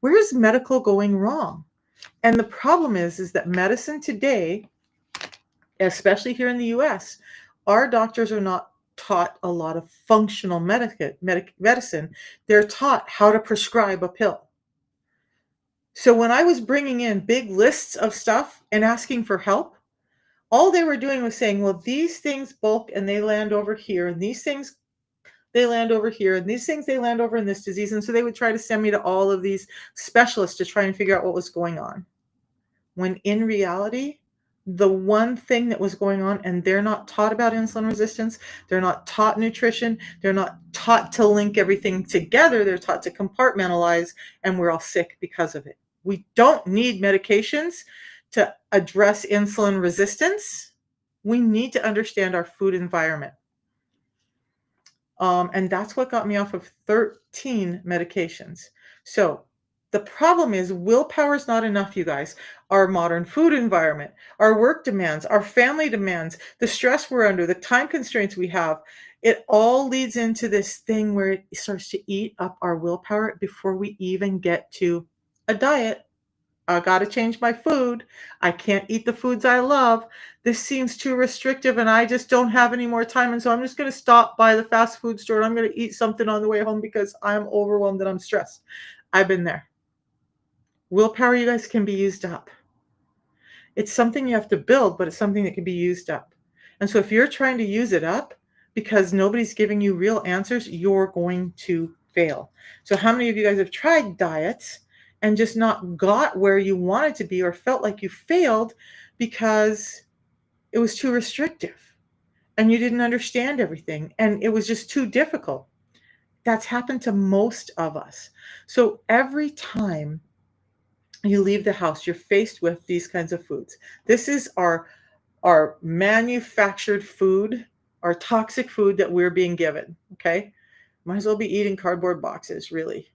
is medical going wrong?" And the problem is that medicine today, especially here in the US, our doctors are not taught a lot of functional medicine. They're taught how to prescribe a pill. So when I was bringing in big lists of stuff and asking for help, all they were doing was saying, "Well, these things bulk and they land over here, and these things they land over here, and these things they land over in this disease." And so they would try to send me to all of these specialists to try and figure out what was going on. When in reality, the one thing that was going on, and they're not taught about insulin resistance, they're not taught nutrition, they're not taught to link everything together, they're taught to compartmentalize, and we're all sick because of it. We don't need medications to address insulin resistance. We need to understand our food environment. And that's what got me off of 13 medications. So the problem is willpower is not enough, you guys. Our modern food environment, our work demands, our family demands, the stress we're under, the time constraints we have, it all leads into this thing where it starts to eat up our willpower before we even get to a diet. I gotta change my food. I can't eat the foods I love. This seems too restrictive and I just don't have any more time. And so I'm just gonna stop by the fast food store and I'm gonna eat something on the way home because I'm overwhelmed and I'm stressed. I've been there. Willpower, you guys, can be used up. It's something you have to build, but it's something that can be used up. And so if you're trying to use it up because nobody's giving you real answers, you're going to fail. So how many of you guys have tried diets and just not got where you wanted to be or felt like you failed because it was too restrictive and you didn't understand everything and it was just too difficult? That's happened to most of us. So every time you leave the house, you're faced with these kinds of foods. This is our manufactured food, our toxic food that we're being given, okay? Might as well be eating cardboard boxes, really.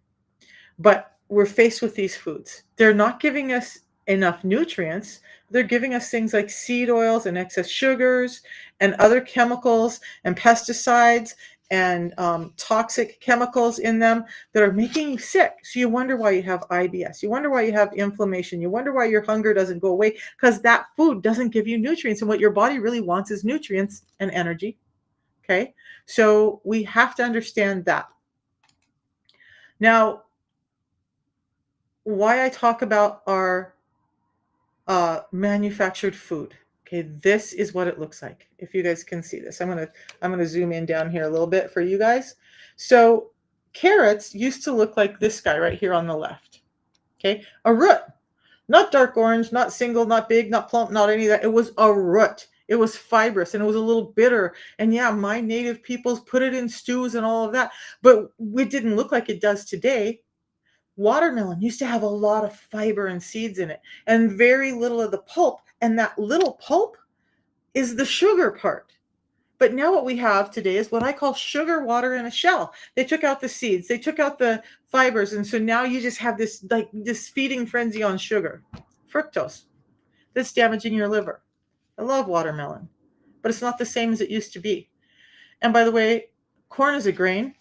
But we're faced with these foods. They're not giving us enough nutrients. They're giving us things like seed oils and excess sugars and other chemicals and pesticides and toxic chemicals in them that are making you sick. So you wonder why you have IBS. You wonder why you have inflammation. You wonder why your hunger doesn't go away because that food doesn't give you nutrients. And what your body really wants is nutrients and energy. Okay. So we have to understand that. Now, why I talk about our manufactured food. Okay, this is what it looks like. If you guys can see this, I'm gonna zoom in down here a little bit for you guys. So carrots used to look like this guy right here on the left. Okay, a root, not dark orange, not single, not big, not plump, not any of that. It was a root. It was fibrous and it was a little bitter. And yeah, my native peoples put it in stews and all of that, but it didn't look like it does today. Watermelon used to have a lot of fiber and seeds in it and very little of the pulp. And that little pulp is the sugar part. But now what we have today is what I call sugar water in a shell. They took out the seeds, they took out the fibers. And so now you just have this like this feeding frenzy on sugar, fructose, that's damaging your liver. I love watermelon, but it's not the same as it used to be. And by the way, corn is a grain.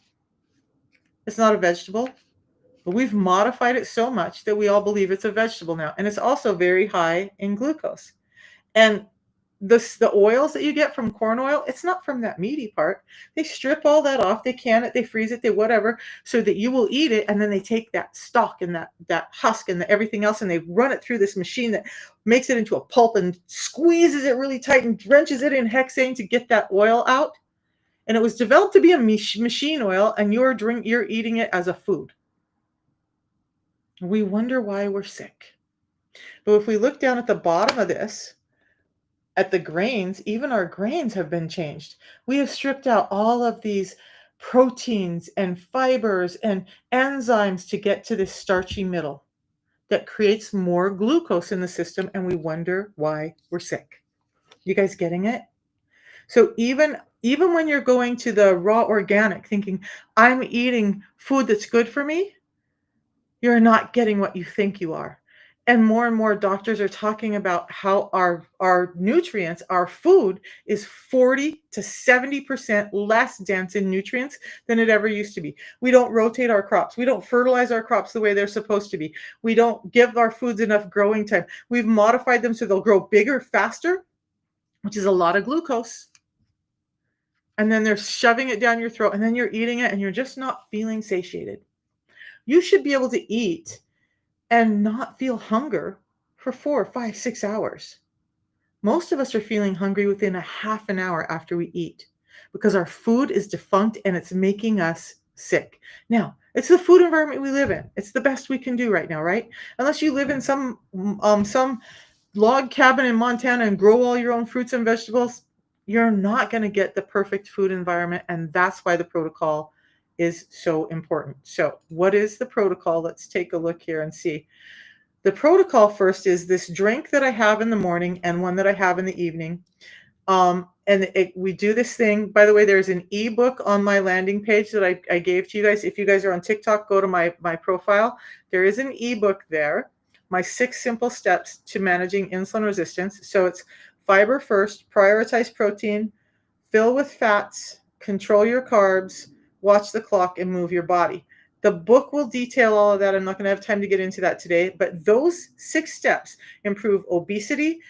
It's not a vegetable. But we've modified it so much that we all believe it's a vegetable now. And it's also very high in glucose. And the oils that you get from corn oil, it's not from that meaty part. They strip all that off, they can it, they freeze it, they whatever, so that you will eat it. And then they take that stalk and that husk and everything else, and they run it through this machine that makes it into a pulp and squeezes it really tight and drenches it in hexane to get that oil out. And it was developed to be a machine oil, and you're eating it as a food. We wonder why we're sick. But if we look down at the bottom of this, at the grains, even our grains have been changed. We have stripped out all of these proteins and fibers and enzymes to get to this starchy middle that creates more glucose in the system, and we wonder why we're sick. You guys getting it? So even when you're going to the raw organic thinking, "I'm eating food that's good for me," you're not getting what you think you are. And more doctors are talking about how our nutrients, our food is 40 to 70% less dense in nutrients than it ever used to be. We don't rotate our crops. We don't fertilize our crops the way they're supposed to be. We don't give our foods enough growing time. We've modified them so they'll grow bigger faster, which is a lot of glucose. And then they're shoving it down your throat, and then you're eating it and you're just not feeling satiated. You should be able to eat and not feel hunger for 4, 5, 6 hours. Most of us are feeling hungry within a half an hour after we eat because our food is defunct and it's making us sick. Now, it's the food environment we live in. It's the best we can do right now, right? Unless you live in some log cabin in Montana and grow all your own fruits and vegetables, you're not going to get the perfect food environment. And that's why the protocol is so important. So, what is the protocol? Let's take a look here and see. The protocol first is this drink that I have in the morning and one that I have in the evening. We do this thing. By the way, there's an ebook on my landing page that I gave to you guys. If you guys are on TikTok, go to my profile. There is an ebook there. My 6 simple steps to managing insulin resistance. So it's fiber first, prioritize protein, fill with fats, control your carbs, watch the clock, and move your body. The book will detail all of that. I'm not going to have time to get into that today, but those 6 steps improve obesity.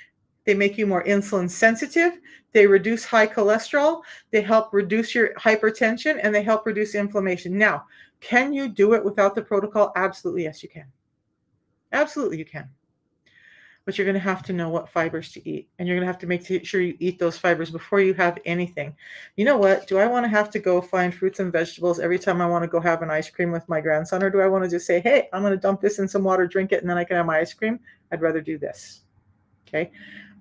They make you more insulin sensitive. They reduce high cholesterol. They help reduce your hypertension, and they help reduce inflammation. Now, can you do it without the protocol? Absolutely, yes, you can. Absolutely, you can. But you're going to have to know what fibers to eat. And you're going to have to make sure you eat those fibers before you have anything. You know what? Do I want to have to go find fruits and vegetables every time I want to go have an ice cream with my grandson? Or do I want to just say, hey, I'm going to dump this in some water, drink it, and then I can have my ice cream? I'd rather do this. Okay.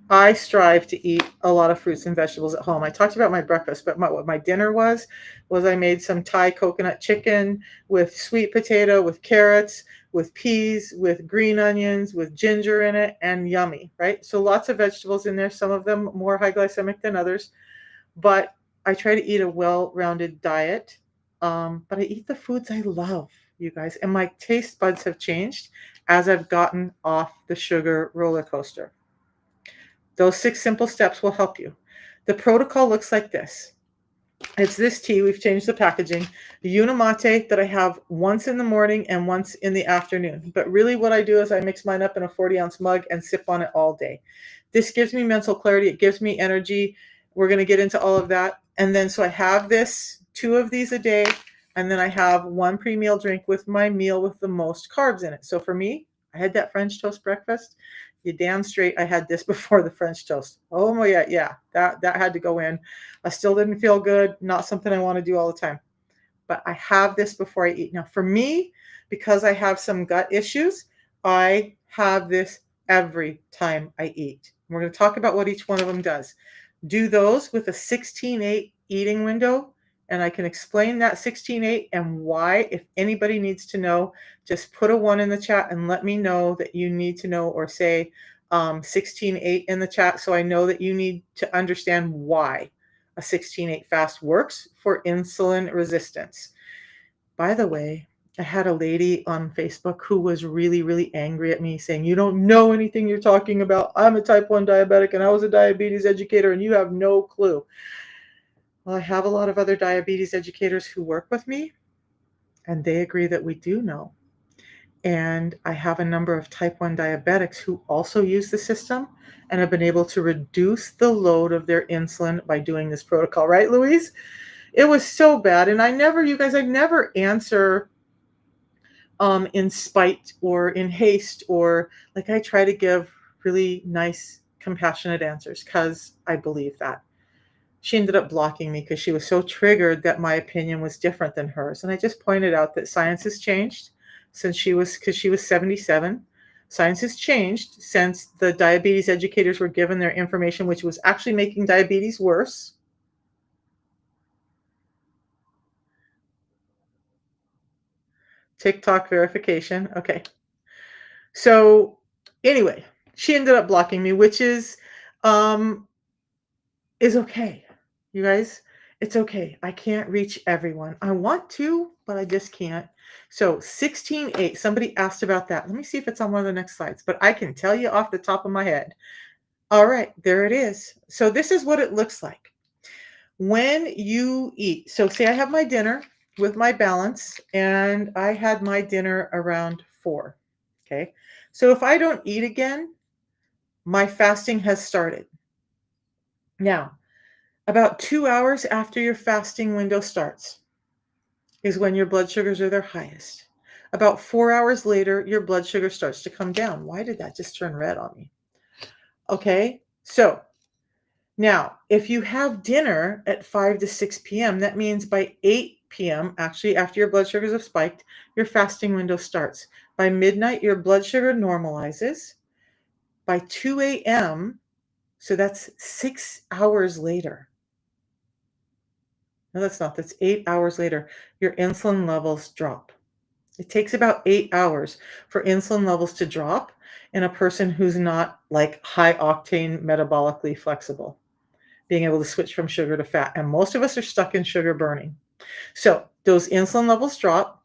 I strive to eat a lot of fruits and vegetables at home. I talked about my breakfast, but what my dinner was I made some Thai coconut chicken with sweet potato, with carrots, with peas, with green onions, with ginger in it, and yummy, right? So lots of vegetables in there, some of them more high glycemic than others, but I try to eat a well-rounded diet. But I eat the foods I love, you guys, and my taste buds have changed as I've gotten off the sugar roller coaster. Those 6 simple steps will help you. The protocol looks like this. It's this tea. We've changed the packaging. The Unimate that I have once in the morning and once in the afternoon. But really what I do is I mix mine up in a 40-ounce mug and sip on it all day. This gives me mental clarity. It gives me energy. We're going to get into all of that. And then so I have this, 2 of these a day. And then I have one pre-meal drink with my meal with the most carbs in it. So for me, I had that French toast breakfast. You damn straight I had this before the French toast. Oh my, yeah, that had to go in. I still didn't feel good. Not something I want to do all the time. But I have this before I eat. Now, for me, because I have some gut issues, I have this every time I eat. We're going to talk about what each one of them does. Do those with a 16:8 eating window, and I can explain that 16:8 and why. If anybody needs to know, just put a 1 in the chat and let me know that you need to know, or say 16:8 in the chat so I know that you need to understand why a 16:8 fast works for insulin resistance. By the way, I had a lady on Facebook who was really, really angry at me saying, you don't know anything you're talking about. I'm a type 1 diabetic and I was a diabetes educator and you have no clue. Well, I have a lot of other diabetes educators who work with me and they agree that we do know. And I have a number of type 1 diabetics who also use the system and have been able to reduce the load of their insulin by doing this protocol. Right, Louise? It was so bad. And I never answer in spite or in haste, or like I try to give really nice, compassionate answers because I believe that. She ended up blocking me because she was so triggered that my opinion was different than hers. And I just pointed out that science has changed since because she was 77. Science has changed since the diabetes educators were given their information, which was actually making diabetes worse. TikTok verification. Okay. So anyway, she ended up blocking me, which is is okay. You guys, it's okay. I can't reach everyone. I want to, but I just can't. So 16:8. Somebody asked about that. Let me see if it's on one of the next slides, but I can tell you off the top of my head. All right, there it is. So this is what it looks like. When you eat, so say I have my dinner with my balance, and I had my dinner around 4. Okay. So if I don't eat again, my fasting has started. Now, about 2 hours after your fasting window starts is when your blood sugars are their highest. About 4 hours later, your blood sugar starts to come down. Why did that just turn red on me? Okay. So now, if you have dinner at 5 to 6 p.m., that means by 8 p.m., actually, after your blood sugars have spiked, your fasting window starts. By midnight, your blood sugar normalizes. By 2 a.m., so that's 6 hours later. No, that's not. That's 8 hours later, your insulin levels drop. It takes about 8 hours for insulin levels to drop in a person who's not like high octane metabolically flexible, being able to switch from sugar to fat. And most of us are stuck in sugar burning. So those insulin levels drop.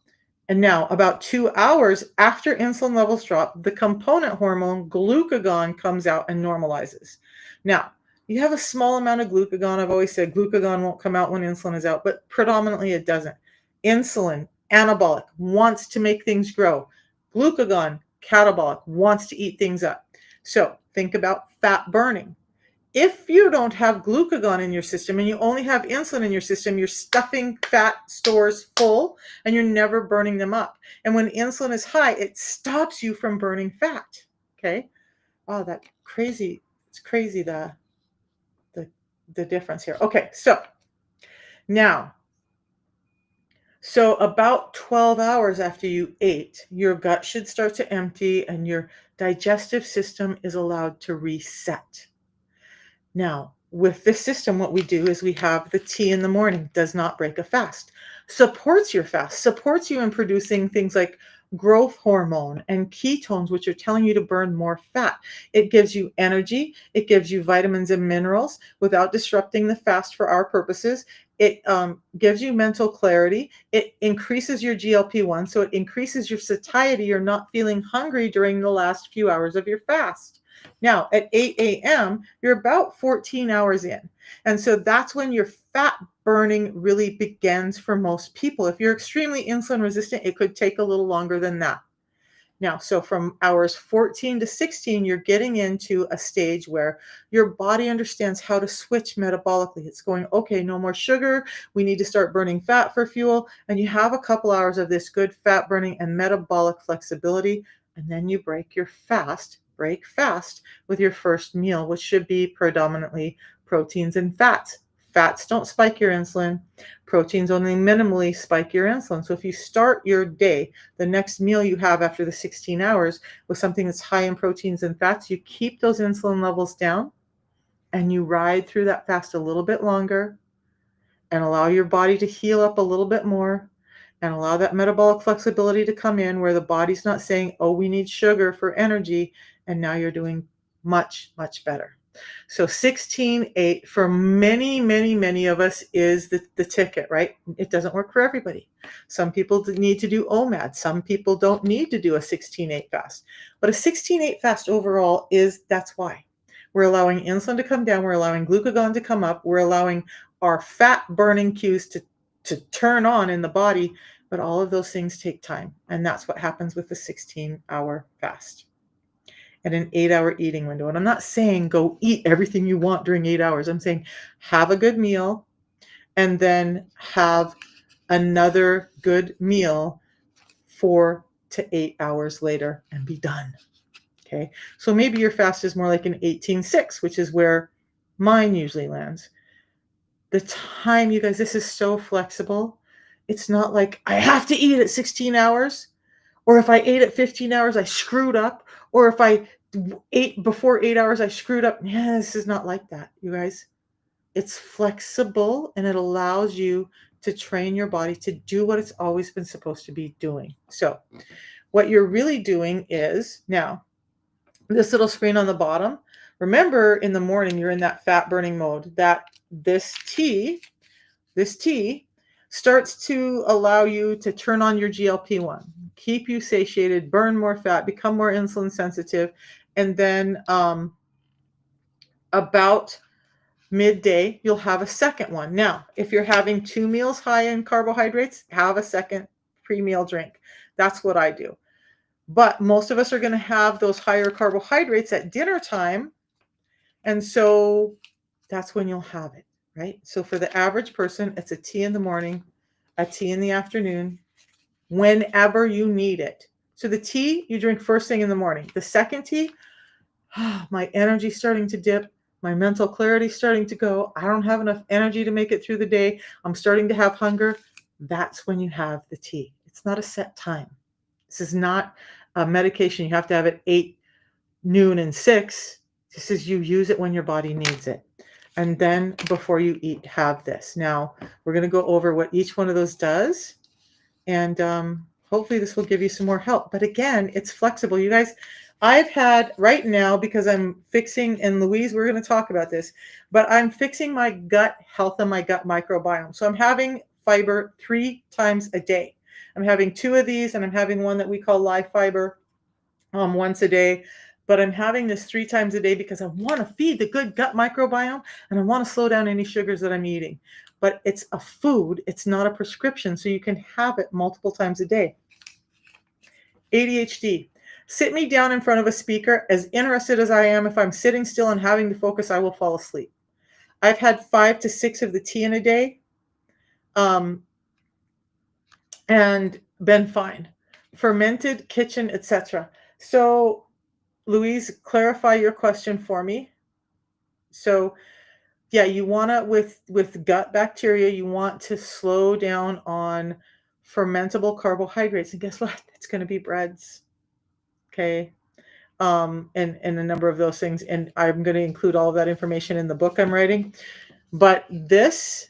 And now, about 2 hours after insulin levels drop, the component hormone glucagon comes out and normalizes. Now, you have a small amount of glucagon. I've always said glucagon won't come out when insulin is out, but predominantly it doesn't. Insulin, anabolic, wants to make things grow. Glucagon, catabolic, wants to eat things up. So think about fat burning. If you don't have glucagon in your system and you only have insulin in your system, you're stuffing fat stores full and you're never burning them up. And when insulin is high, it stops you from burning fat. Okay. Oh, that crazy. It's crazy the the difference here. Okay, so now, so about 12 hours after you ate, your gut should start to empty and your digestive system is allowed to reset. Now, with this system, what we do is we have the tea in the morning, does not break a fast, supports your fast, supports you in producing things like growth hormone and ketones, which are telling you to burn more fat. It gives you energy, it gives you vitamins and minerals without disrupting the fast for our purposes. It gives you mental clarity. It increases your GLP-1, so it increases your satiety. You're not feeling hungry during the last few hours of your fast. Now, at 8 a.m., you're about 14 hours in. And so that's when your fat burning really begins for most people. If you're extremely insulin resistant, it could take a little longer than that. Now, so from hours 14 to 16, you're getting into a stage where your body understands how to switch metabolically. It's going, okay, no more sugar. We need to start burning fat for fuel. And you have a couple hours of this good fat burning and metabolic flexibility. And then you break fast with your first meal, which should be predominantly proteins and fats. Fats don't spike your insulin. Proteins only minimally spike your insulin. So if you start your day, the next meal you have after the 16 hours with something that's high in proteins and fats, you keep those insulin levels down and you ride through that fast a little bit longer and allow your body to heal up a little bit more and allow that metabolic flexibility to come in where the body's not saying, oh, we need sugar for energy. And now you're doing much, much better. So 16:8 for many, many, many of us is the ticket, right? It doesn't work for everybody. Some people need to do OMAD. Some people don't need to do a 16:8 fast. But a 16:8 fast overall that's why. We're allowing insulin to come down. We're allowing glucagon to come up. We're allowing our fat burning cues to turn on in the body. But all of those things take time. And that's what happens with the 16-hour fast at an 8-hour eating window. And I'm not saying go eat everything you want during 8 hours. I'm saying have a good meal and then have another good meal 4 to 8 hours later and be done. Okay. So maybe your fast is more like an 18:6, which is where mine usually lands. The time, you guys, this is so flexible. It's not like I have to eat at 16 hours. Or if I ate at 15 hours, I screwed up. Or if I ate before 8 hours, I screwed up. Yeah, this is not like that, you guys. It's flexible and it allows you to train your body to do what it's always been supposed to be doing. So, what you're really doing is now, this little screen on the bottom, Remember, in the morning, you're in that fat burning mode. That this tea starts to allow you to turn on your GLP-1, keep you satiated, burn more fat, become more insulin sensitive, and then about midday, you'll have a second one. Now, if you're having 2 meals high in carbohydrates, have a second pre-meal drink. That's what I do. But most of us are going to have those higher carbohydrates at dinner time. And so that's when you'll have it, right? So for the average person, it's a tea in the morning, a tea in the afternoon, whenever you need it. So the tea you drink first thing in the morning. The second tea, my energy's starting to dip. My mental clarity's starting to go. I don't have enough energy to make it through the day. I'm starting to have hunger. That's when you have the tea. It's not a set time. This is not a medication you have to have at 8, noon, and 6. This is you use it when your body needs it. And then before you eat, have this. Now, we're going to go over what each one of those does. And hopefully this will give you some more help. But again, it's flexible. You guys, I've had right now, because I'm fixing, and Louise, we're going to talk about this, but I'm fixing my gut health and my gut microbiome. So I'm having fiber 3 times a day. I'm having 2 of these, and I'm having one that we call live fiber once a day. But I'm having this 3 times a day because I want to feed the good gut microbiome, and I want to slow down any sugars that I'm eating. But it's a food, it's not a prescription, so you can have it multiple times a day. ADHD. Sit me down in front of a speaker. As interested as I am, if I'm sitting still and having to focus, I will fall asleep. I've had 5 to 6 of the tea in a day, and been fine. Fermented, kitchen, etc. So, Louise, clarify your question for me. So, yeah, you want to, with gut bacteria, you want to slow down on fermentable carbohydrates. And guess what? It's going to be breads. Okay. And a number of those things. And I'm going to include all of that information in the book I'm writing. But this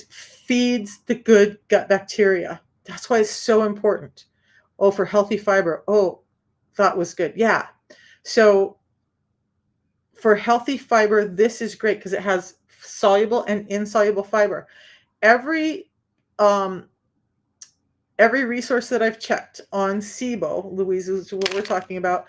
feeds the good gut bacteria. That's why it's so important. Oh, for healthy fiber. Oh, that was good. Yeah. So for healthy fiber, this is great because it has soluble and insoluble fiber. Every resource that I've checked on SIBO, Louise, is what we're talking about,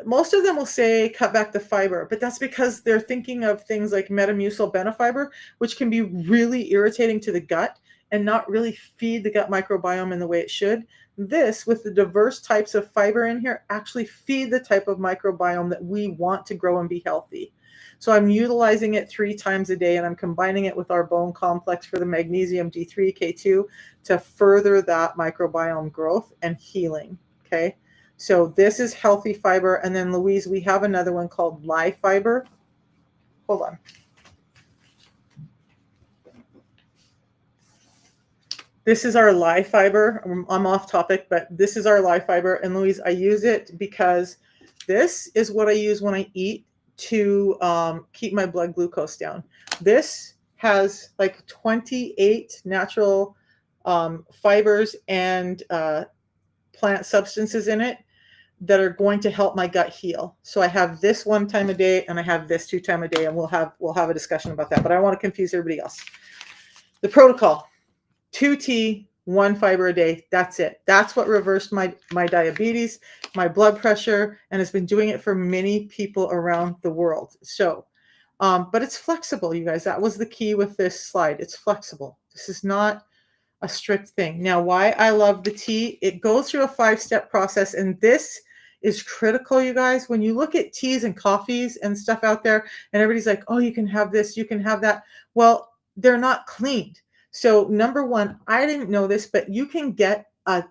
most of them will say cut back the fiber, but that's because they're thinking of things like Metamucil benefiber, which can be really irritating to the gut and not really feed the gut microbiome in the way it should. This, with the diverse types of fiber in here, actually feed the type of microbiome that we want to grow and be healthy. So I'm utilizing it 3 times a day, and I'm combining it with our bone complex for the magnesium D3, K2 to further that microbiome growth and healing. Okay. So this is healthy fiber. And then, Louise, we have another one called live fiber. Hold on. This is our live fiber. I'm off topic, but this is our live fiber. And Louise, I use it because this is what I use when I eat to keep my blood glucose down. This has like 28 natural fibers and plant substances in it that are going to help my gut heal. So I have this 1 time a day, and I have this 2 times a day, and we'll have a discussion about that. But I don't want to confuse everybody else. The protocol: 2 tea, 1 fiber a day. That's it. That's what reversed my diabetes, my blood pressure, and has been doing it for many people around the world. So, but it's flexible, you guys. That was the key with this slide. It's flexible. This is not a strict thing. Now, why I love the tea, it goes through a 5-step process, and this is critical, you guys. When you look at teas and coffees and stuff out there, and everybody's like, oh, you can have this, you can have that. Well, they're not cleaned. So number one, I didn't know this, but you can get a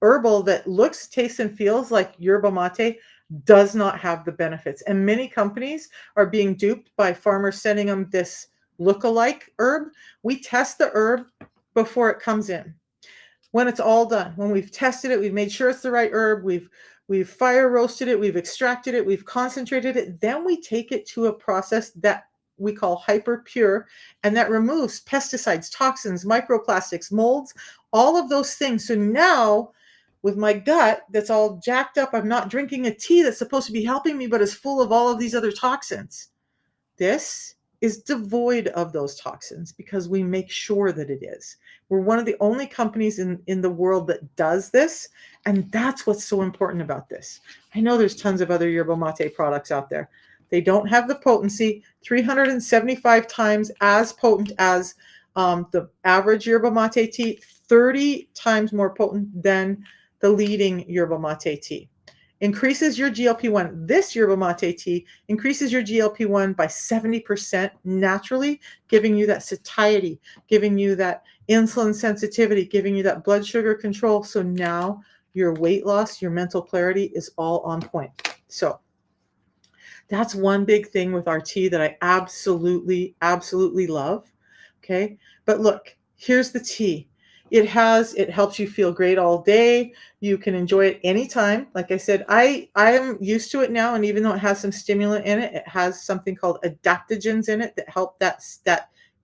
herbal that looks, tastes, and feels like yerba mate, does not have the benefits. And many companies are being duped by farmers sending them this look-alike herb. We test the herb before it comes in. When it's all done, when we've tested it, we've made sure it's the right herb, we've fire roasted it, we've extracted it, we've concentrated it, then we take it to a process that we call hyper pure, and that removes pesticides, toxins, microplastics, molds, all of those things. So now with my gut that's all jacked up. I'm not drinking a tea that's supposed to be helping me, but is full of all of these other toxins. This is devoid of those toxins because we make sure that it is. We're one of the only companies in the world that does this. And that's what's so important about this. I know there's tons of other yerba mate products out there. They don't have the potency, 375 times as potent as the average yerba mate tea, 30 times more potent than the leading yerba mate tea. Increases your GLP-1. This yerba mate tea increases your GLP-1 by 70% naturally, giving you that satiety, giving you that insulin sensitivity, giving you that blood sugar control. So now your weight loss, your mental clarity is all on point. So that's one big thing with our tea that I absolutely, absolutely love. Okay. But look, here's the tea. It helps you feel great all day. You can enjoy it anytime. Like I said, I am used to it now. And even though it has some stimulant in it, it has something called adaptogens in it that help that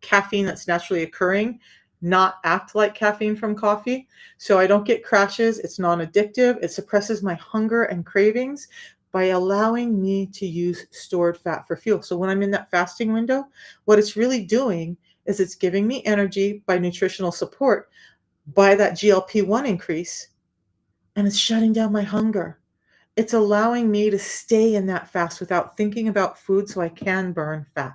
caffeine that's naturally occurring not act like caffeine from coffee. So I don't get crashes. It's non-addictive. It suppresses my hunger and cravings by allowing me to use stored fat for fuel. So when I'm in that fasting window, what it's really doing is it's giving me energy by nutritional support by that GLP-1 increase, and it's shutting down my hunger. It's allowing me to stay in that fast without thinking about food so I can burn fat.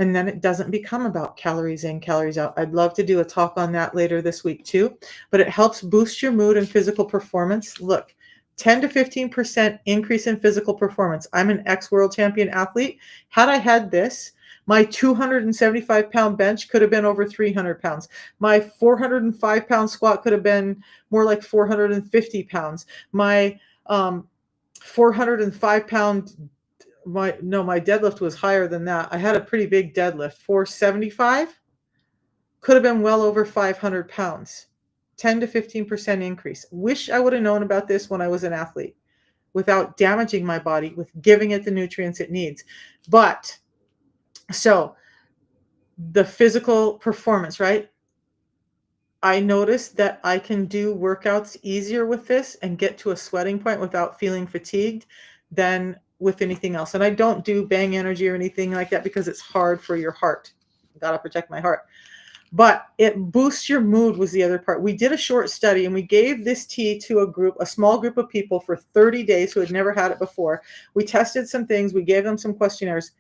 And then it doesn't become about calories in, calories out. I'd love to do a talk on that later this week too, but it helps boost your mood and physical performance. Look, 10 to 15% increase in physical performance. I'm an ex-world champion athlete. Had I had this, my 275-pound bench could have been over 300 pounds. My 405-pound squat could have been more like 450 pounds. My 405-pound my deadlift was higher than that. I had a pretty big deadlift. 475 could have been well over 500 pounds. 10 to 15% increase. Wish I would have known about this when I was an athlete without damaging my body, with giving it the nutrients it needs. But so the physical performance, right? I noticed that I can do workouts easier with this and get to a sweating point without feeling fatigued than with anything else. And I don't do bang energy or anything like that because it's hard for your heart. Got to protect my heart. But it boosts your mood was the other part. We did a short study and we gave this tea to a small group of people for 30 days who had never had it before. We tested some things. We gave them some questionnaires.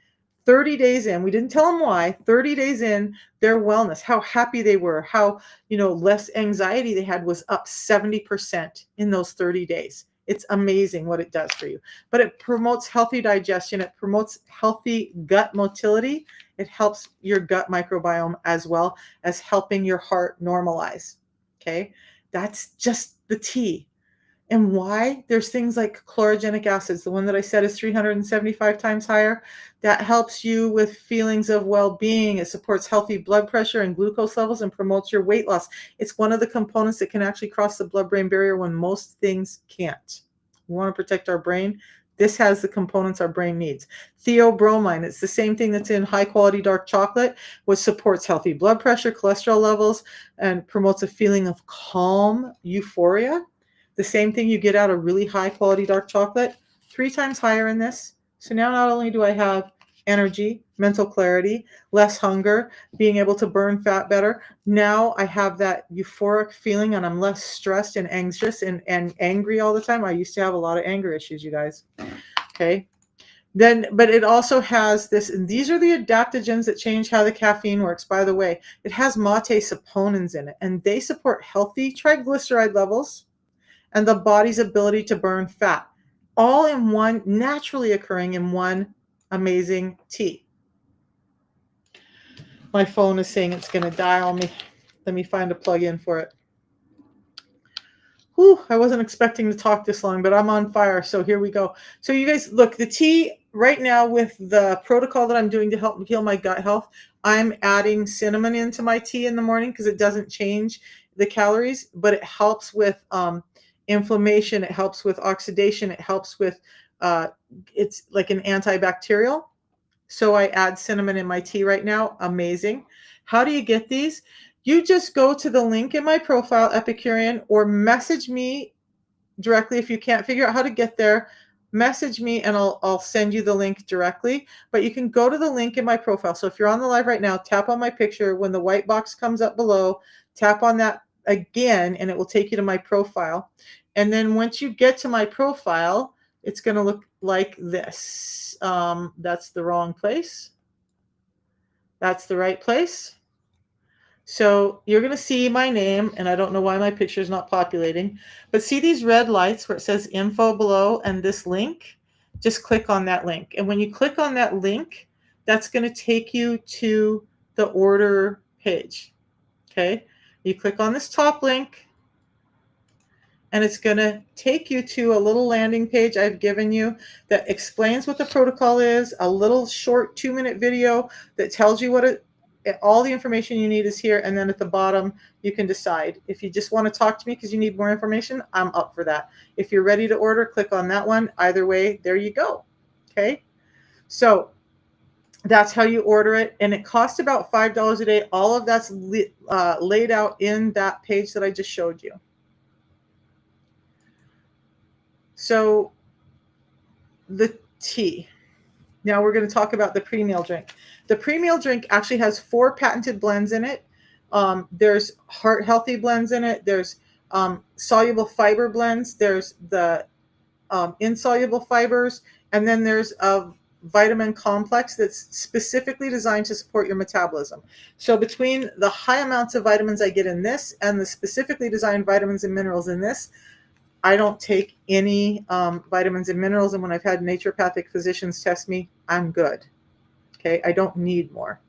30 days in, we didn't tell them why. 30 days in, their wellness, how happy they were, how, less anxiety they had was up 70% in those 30 days. It's amazing what it does for you. But it promotes healthy digestion. It promotes healthy gut motility. It helps your gut microbiome as well as helping your heart normalize. Okay. That's just the tea. And why? There's things like chlorogenic acids. The one that I said is 375 times higher. That helps you with feelings of well-being. It supports healthy blood pressure and glucose levels and promotes your weight loss. It's one of the components that can actually cross the blood-brain barrier when most things can't. We want to protect our brain. This has the components our brain needs. Theobromine, it's the same thing that's in high-quality dark chocolate, which supports healthy blood pressure, cholesterol levels, and promotes a feeling of calm, euphoria. The same thing you get out of really high quality dark chocolate, 3 times higher in this. So now not only do I have energy, mental clarity, less hunger, being able to burn fat better, now I have that euphoric feeling and I'm less stressed and anxious and angry all the time. I used to have a lot of anger issues, you guys. Okay. But it also has this, and these are the adaptogens that change how the caffeine works. By the way, it has mate saponins in it, and they support healthy triglyceride levels and the body's ability to burn fat, all in one, naturally occurring in one amazing tea. My phone is saying it's going to die on me. Let me find a plug-in for it. Whew, I wasn't expecting to talk this long, but I'm on fire, so here we go. So you guys, look, the tea right now with the protocol that I'm doing to help heal my gut health, I'm adding cinnamon into my tea in the morning because it doesn't change the calories, but it helps with inflammation, it helps with oxidation, it helps with it's like an antibacterial. So I add cinnamon in my tea right now. Amazing. How do you get these? You just go to the link in my profile, Epicurean, or message me directly. If you can't figure out how to get there, message me and I'll send you the link directly. But you can go to the link in my profile. So if you're on the live right now, tap on my picture. When the white box comes up below, tap on that again and it will take you to my profile. And then once you get to my profile, it's going to look like this. That's the wrong place. That's the right place. So you're going to see my name, and I don't know why my picture is not populating, but see these red lights where it says info below and this link? Just click on that link. And when you click on that link, that's going to take you to the order page. Okay. You click on this top link, and it's going to take you to a little landing page I've given you that explains what the protocol is, a little short 2-minute video that tells you all the information you need is here. And then at the bottom, you can decide. If you just want to talk to me because you need more information, I'm up for that. If you're ready to order, click on that one. Either way, there you go. Okay. So that's how you order it. And it costs about $5 a day. All of that's laid out in that page that I just showed you. So the tea. Now we're going to talk about the pre-meal drink. The pre-meal drink actually has 4 patented blends in it. There's heart healthy blends in it. There's soluble fiber blends. There's the insoluble fibers. And then there's a vitamin complex that's specifically designed to support your metabolism. So between the high amounts of vitamins I get in this and the specifically designed vitamins and minerals in this, I don't take any vitamins and minerals, and when I've had naturopathic physicians test me, I'm good. Okay, I don't need more,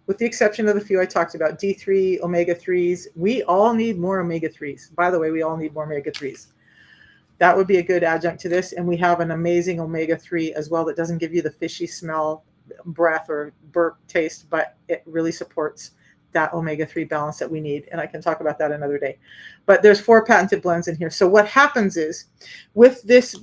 with the exception of the few I talked about, D3, omega-3s. We all need more omega-3s. By the way, we all need more omega-3s. That would be a good adjunct to this, and we have an amazing omega-3 as well that doesn't give you the fishy smell, breath, or burp taste, but it really supports that omega-3 balance that we need. And I can talk about that another day. But there's 4 patented blends in here. So what happens is with this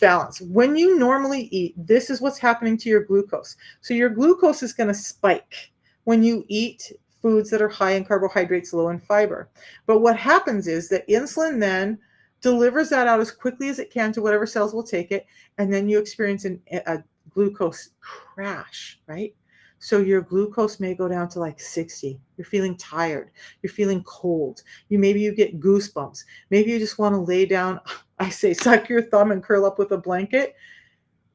balance, when you normally eat, this is what's happening to your glucose. So your glucose is going to spike when you eat foods that are high in carbohydrates, low in fiber. But what happens is that insulin then delivers that out as quickly as it can to whatever cells will take it. And then you experience a glucose crash, right? So your glucose may go down to like 60. You're feeling tired. You're feeling cold. Maybe you get goosebumps. Maybe you just want to lay down. I say, suck your thumb and curl up with a blanket.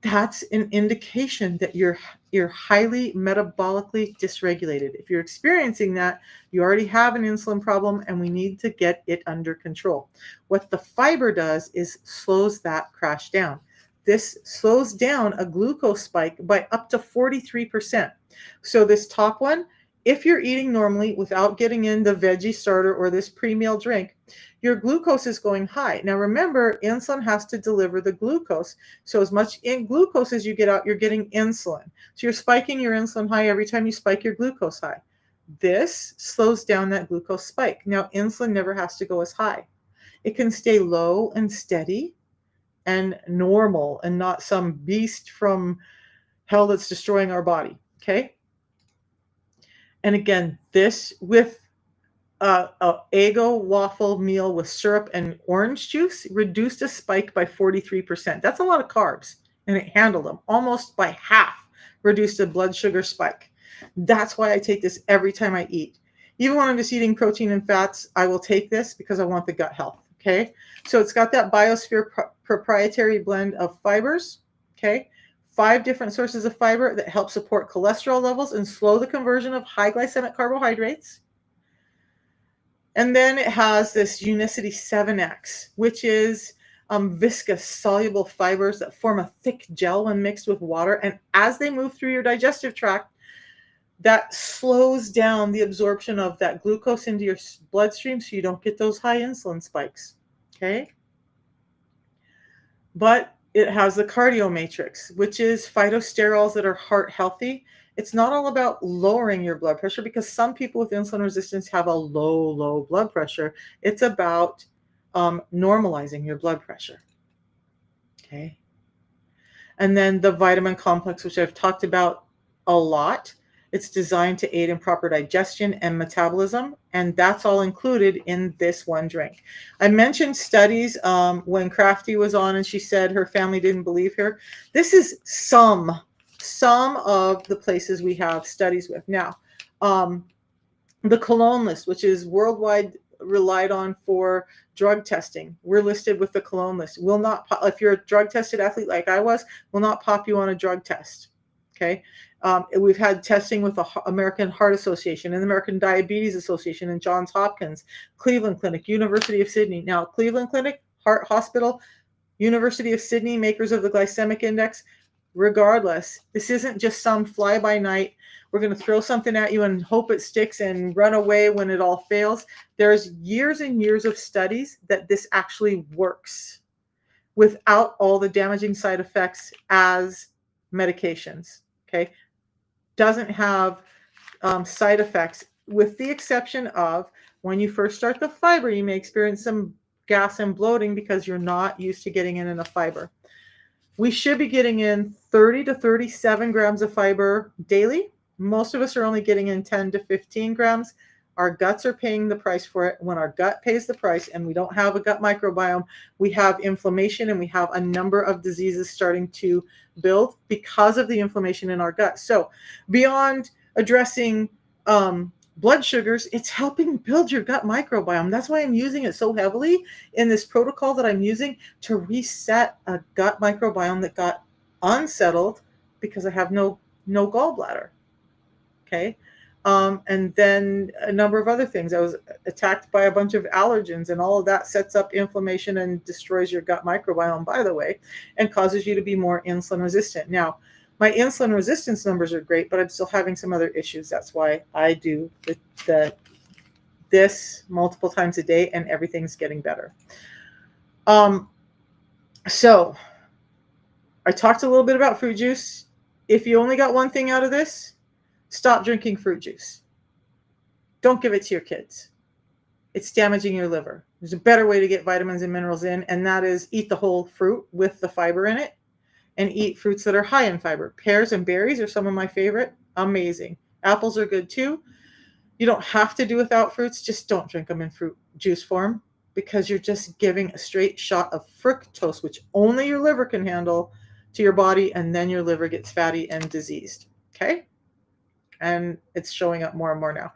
That's an indication that you're highly metabolically dysregulated. If you're experiencing that, you already have an insulin problem and we need to get it under control. What the fiber does is slows that crash down. This slows down a glucose spike by up to 43%. So this top one, if you're eating normally without getting in the veggie starter or this pre-meal drink, your glucose is going high. Now remember, insulin has to deliver the glucose. So as much glucose as you get out, you're getting insulin. So you're spiking your insulin high every time you spike your glucose high. This slows down that glucose spike. Now insulin never has to go as high. It can stay low and steady and normal and not some beast from hell that's destroying our body. Okay. And again, this with a Eggo waffle meal with syrup and orange juice reduced a spike by 43%. That's a lot of carbs, and it handled them almost by half, reduced a blood sugar spike. That's why I take this every time I eat. Even when I'm just eating protein and fats, I will take this because I want the gut health. Okay. So it's got that Biosphere proprietary blend of fibers. Okay. 5 different sources of fiber that help support cholesterol levels and slow the conversion of high glycemic carbohydrates. And then it has this Unicity 7X, which is viscous soluble fibers that form a thick gel when mixed with water. And as they move through your digestive tract, that slows down the absorption of that glucose into your bloodstream so you don't get those high insulin spikes. Okay. But it has the cardio matrix, which is phytosterols that are heart healthy. It's not all about lowering your blood pressure because some people with insulin resistance have a low blood pressure. It's about normalizing your blood pressure. Okay. And then the vitamin complex, which I've talked about a lot. It's designed to aid in proper digestion and metabolism, and that's all included in this one drink. I mentioned studies when Crafty was on, and she said her family didn't believe her. This is some of the places we have studies with. Now, the cologne list, which is worldwide relied on for drug testing. We're listed with the cologne list. Will not, if you're a drug tested athlete like I was, will not pop you on a drug test. Okay. We've had testing with the American Heart Association and the American Diabetes Association and Johns Hopkins, Cleveland Clinic, University of Sydney. Now, Cleveland Clinic, Heart Hospital, University of Sydney, makers of the glycemic index. Regardless, this isn't just some fly by night. We're going to throw something at you and hope it sticks and run away when it all fails. There's years and years of studies that this actually works without all the damaging side effects as medications. Okay. Doesn't have side effects, with the exception of when you first start the fiber, you may experience some gas and bloating because you're not used to getting in enough fiber. We should be getting in 30 to 37 grams of fiber daily. Most of us are only getting in 10 to 15 grams. Our guts are paying the price for it. When our gut pays the price and we don't have a gut microbiome, we have inflammation and we have a number of diseases starting to build because of the inflammation in our gut. So beyond addressing blood sugars, it's helping build your gut microbiome. That's why I'm using it so heavily in this protocol that I'm using to reset a gut microbiome that got unsettled because I have no gallbladder. Okay. And then a number of other things. I was attacked by a bunch of allergens, and all of that sets up inflammation and destroys your gut microbiome, by the way, and causes you to be more insulin resistant. Now, my insulin resistance numbers are great, but I'm still having some other issues. That's why I do this multiple times a day, and everything's getting better. So I talked a little bit about fruit juice. If you only got one thing out of this, stop drinking fruit juice. Don't give it to your kids. It's damaging your liver. There's a better way to get vitamins and minerals in, and that is eat the whole fruit with the fiber in it, and eat fruits that are high in fiber. Pears and berries are some of my favorite. Amazing. Apples are good too. You don't have to do without fruits. Just don't drink them in fruit juice form, because you're just giving a straight shot of fructose, which only your liver can handle, to your body, and then your liver gets fatty and diseased. Okay? And it's showing up more and more now.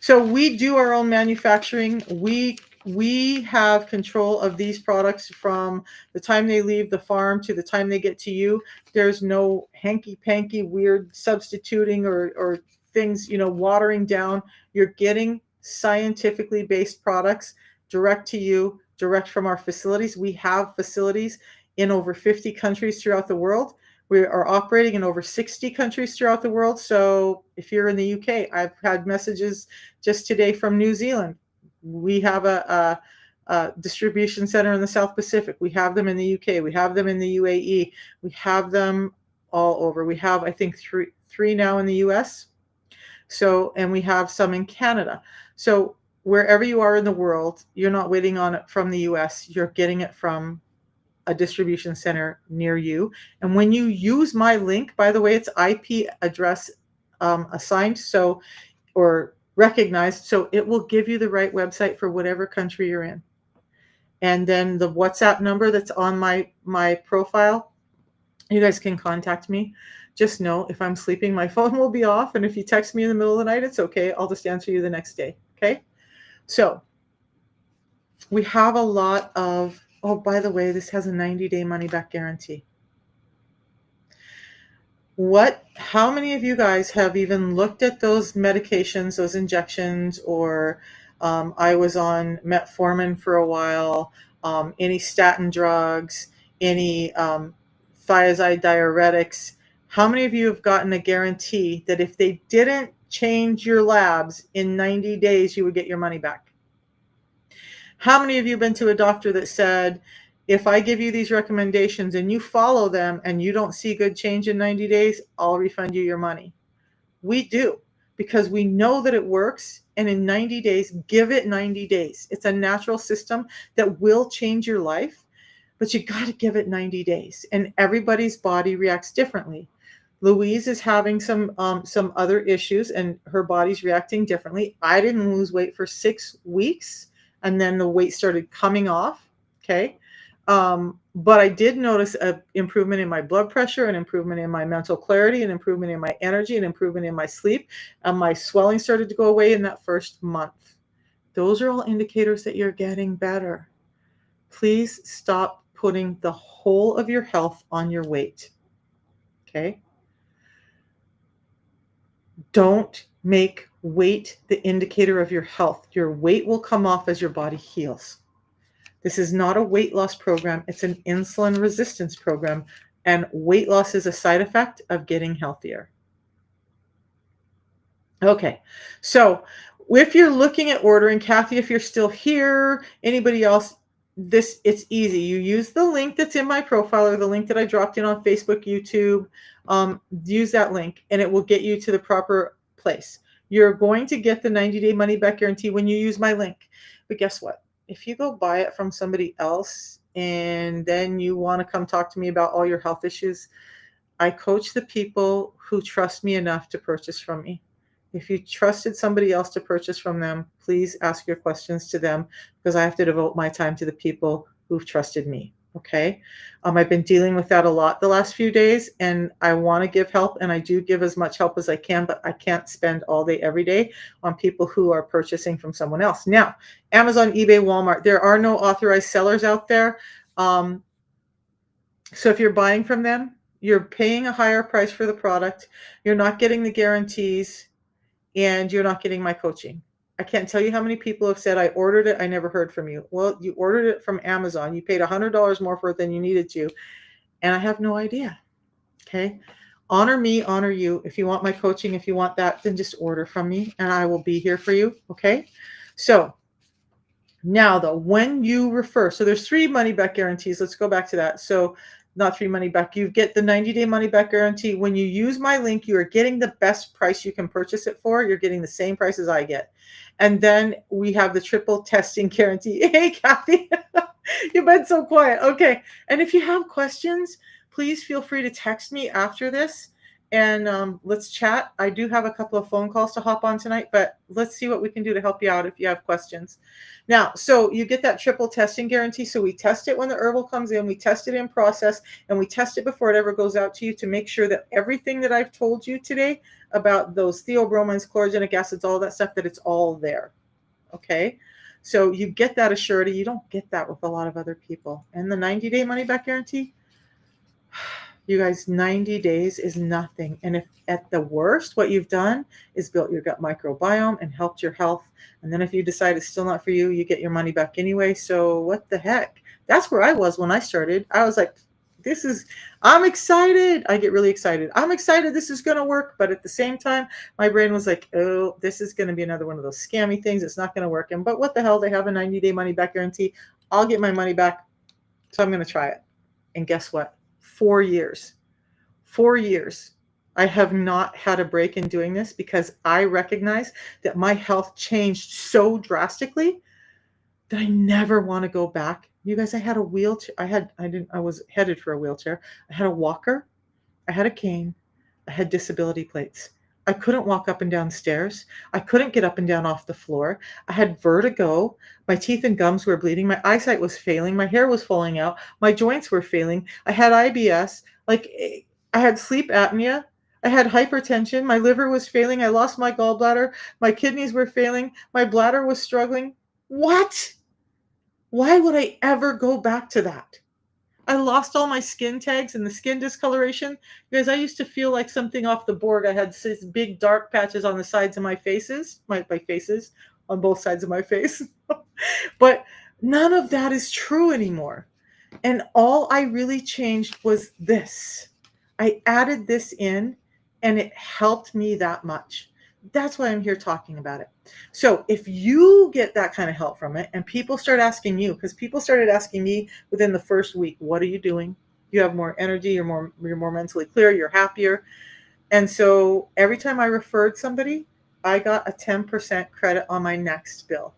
So we do our own manufacturing. We have control of these products from the time they leave the farm to the time they get to you. There's no hanky-panky weird substituting or things, watering down. You're getting scientifically based products direct to you, direct from our facilities. We have facilities in over 50 countries throughout the world. We are operating in over 60 countries throughout the world. So if you're in the UK, I've had messages just today from New Zealand. We have a distribution center in the South Pacific. We have them in the UK. We have them in the UAE. We have them all over. We have, I think, three now in the US. So, and we have some in Canada. So wherever you are in the world, you're not waiting on it from the US. You're getting it from a distribution center near you. And when you use my link, by the way, it's IP address assigned, so, or recognized, so it will give you the right website for whatever country you're in. And then the WhatsApp number that's on my profile, you guys can contact me. Just know if I'm sleeping, my phone will be off, and if you text me in the middle of the night, it's okay. I'll just answer you the next day. Okay. So we have a lot of, oh, by the way, this has a 90-day money-back guarantee. How many of you guys have even looked at those medications, those injections, or I was on metformin for a while, any statin drugs, any thiazide diuretics? How many of you have gotten a guarantee that if they didn't change your labs in 90 days, you would get your money back? How many of you have been to a doctor that said, if I give you these recommendations and you follow them and you don't see good change in 90 days, I'll refund you your money? We do, because we know that it works. And in 90 days, give it 90 days. It's a natural system that will change your life, but you got to give it 90 days. And everybody's body reacts differently. Louise is having some other issues, and her body's reacting differently. I didn't lose weight for 6 weeks, and then the weight started coming off. Okay. But I did notice a improvement in my blood pressure, an improvement in my mental clarity, an improvement in my energy, an improvement in my sleep, and my swelling started to go away in that first month. Those are all indicators that you're getting better. Please stop putting the whole of your health on your weight. Okay? Don't make weight the indicator of your health. Your weight will come off as your body heals. This is not a weight loss program, it's an insulin resistance program, and weight loss is a side effect of getting healthier. Okay, so if you're looking at ordering, Kathy, if you're still here, anybody else, it's easy. You use the link that's in my profile or the link that I dropped in on Facebook, YouTube. Use that link and it will get you to the proper place. You're going to get the 90-day money back guarantee when you use my link. But guess what? If you go buy it from somebody else and then you want to come talk to me about all your health issues, I coach the people who trust me enough to purchase from me. If you trusted somebody else to purchase from them, please ask your questions to them because I have to devote my time to the people who've trusted me. Okay. I've been dealing with that a lot the last few days and I want to give help and I do give as much help as I can, but I can't spend all day, every day on people who are purchasing from someone else. Now, Amazon, eBay, Walmart, there are no authorized sellers out there. So if you're buying from them, you're paying a higher price for the product. You're not getting the guarantees and you're not getting my coaching. I can't tell you how many people have said, I ordered it, I never heard from you. Well, you ordered it from Amazon. You paid $100 more for it than you needed to. And I have no idea. Okay. Honor me, honor you. If you want my coaching, if you want that, then just order from me and I will be here for you. Okay. So now though, when you refer, so there's 3 money back guarantees. Let's go back to that. So not 3 money back. You get the 90-day money back guarantee. When you use my link, you are getting the best price you can purchase it for. You're getting the same price as I get. And then we have the triple testing guarantee. Hey, Kathy, you've been so quiet. Okay. And if you have questions, please feel free to text me after this and let's chat. I do have a couple of phone calls to hop on tonight, but let's see what we can do to help you out if you have questions. Now, so you get that triple testing guarantee. So we test it when the herbal comes in, we test it in process, and we test it before it ever goes out to you to make sure that everything that I've told you today about those theobromines, chlorogenic acids, all that stuff, that it's all there. Okay. So you get that assurity. You don't get that with a lot of other people. And the 90-day money back guarantee, you guys, 90 days is nothing. And if at the worst, what you've done is built your gut microbiome and helped your health. And then if you decide it's still not for you, you get your money back anyway. So what the heck? That's where I was when I started. I was like, I'm excited. I get really excited. I'm excited this is going to work. But at the same time, my brain was like, oh, this is going to be another one of those scammy things. It's not going to work. But what the hell? They have a 90-day money back guarantee. I'll get my money back. So I'm going to try it. And guess what? 4 years. 4 years. I have not had a break in doing this because I recognize that my health changed so drastically that I never want to go back. You guys, I had a wheelchair. I was headed for a wheelchair. I had a walker. I had a cane. I had disability plates. I couldn't walk up and down stairs. I couldn't get up and down off the floor. I had vertigo. My teeth and gums were bleeding. My eyesight was failing. My hair was falling out. My joints were failing. I had IBS. I had sleep apnea. I had hypertension. My liver was failing. I lost my gallbladder. My kidneys were failing. My bladder was struggling. What? Why would I ever go back to that? I lost all my skin tags and the skin discoloration. Because I used to feel like something off the board. I had these big dark patches on the sides of my faces, my faces, on both sides of my face. But none of that is true anymore. And all I really changed was this. I added this in and it helped me that much. That's why I'm here talking about it. So if you get that kind of help from it and people start asking you, because people started asking me within the first week, what are you doing? You have more energy, you're more mentally clear, you're happier. And so every time I referred somebody, I got a 10% credit on my next bill.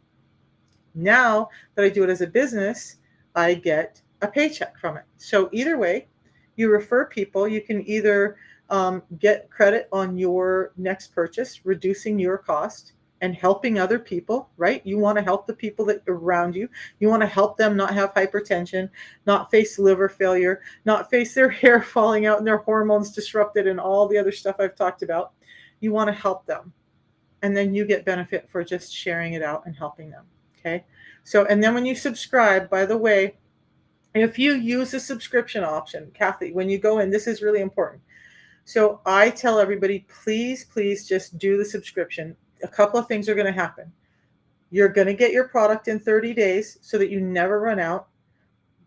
Now that I do it as a business, I get a paycheck from it. So either way, you refer people, you can either get credit on your next purchase, reducing your cost and helping other people, right? You want to help the people that are around you. You want to help them not have hypertension, not face liver failure, not face their hair falling out and their hormones disrupted and all the other stuff I've talked about. You want to help them. And then you get benefit for just sharing it out and helping them. Okay. So, and then when you subscribe, by the way, if you use the subscription option, Kathy, when you go in, this is really important. So I tell everybody, please, please just do the subscription. A couple of things are going to happen. You're going to get your product in 30 days so that you never run out.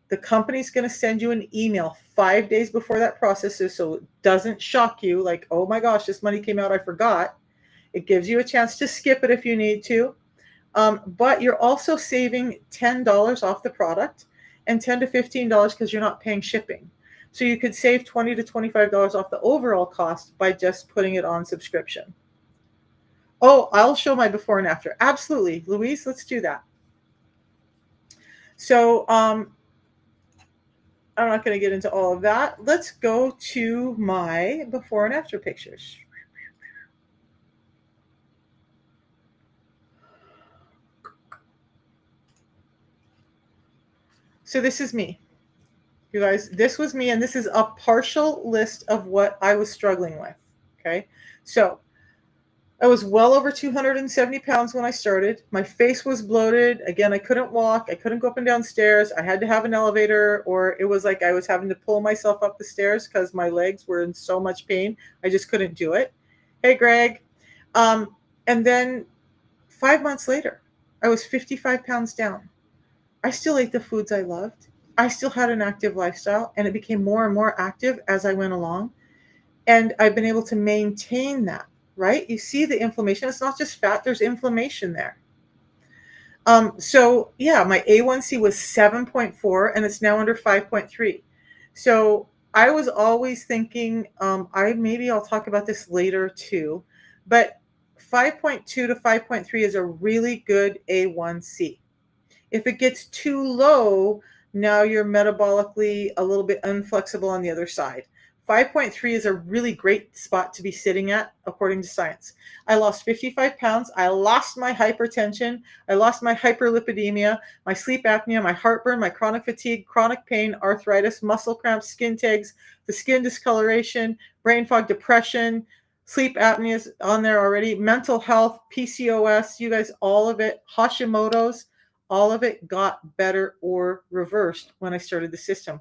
The company's going to send you an email 5 days before that process is, so it doesn't shock you like, oh my gosh, this money came out, I forgot. It gives you a chance to skip it if you need to. But you're also saving $10 off the product and $10 to $15 because you're not paying shipping. So you could save $20 to $25 off the overall cost by just putting it on subscription. Oh, I'll show my before and after. Absolutely. Louise, let's do that. So I'm not going to get into all of that. Let's go to my before and after pictures. So this is me. You guys, this was me, and this is a partial list of what I was struggling with. Okay. So I was well over 270 pounds when I started. My face was bloated. Again, I couldn't walk. I couldn't go up and down stairs. I had to have an elevator, or it was like I was having to pull myself up the stairs because my legs were in so much pain. I just couldn't do it. Hey, Greg. And then 5 months later, I was 55 pounds down. I still ate the foods I loved. I still had an active lifestyle, and it became more and more active as I went along. And I've been able to maintain that, right? You see the inflammation. It's not just fat, there's inflammation there. So yeah, my A1C was 7.4 and it's now under 5.3. So I was always thinking, I'll talk about this later too, but 5.2 to 5.3 is a really good A1C. If it gets too low, now you're metabolically a little bit inflexible on the other side. 5.3 is a really great spot to be sitting at, according to science. I lost 55 pounds. I lost my hypertension. I lost my hyperlipidemia, my sleep apnea, my heartburn, my chronic fatigue, chronic pain, arthritis, muscle cramps, skin tags, the skin discoloration, brain fog, depression, sleep apnea is on there already, mental health, PCOS, you guys, all of it, Hashimoto's, all of it got better or reversed when I started the system.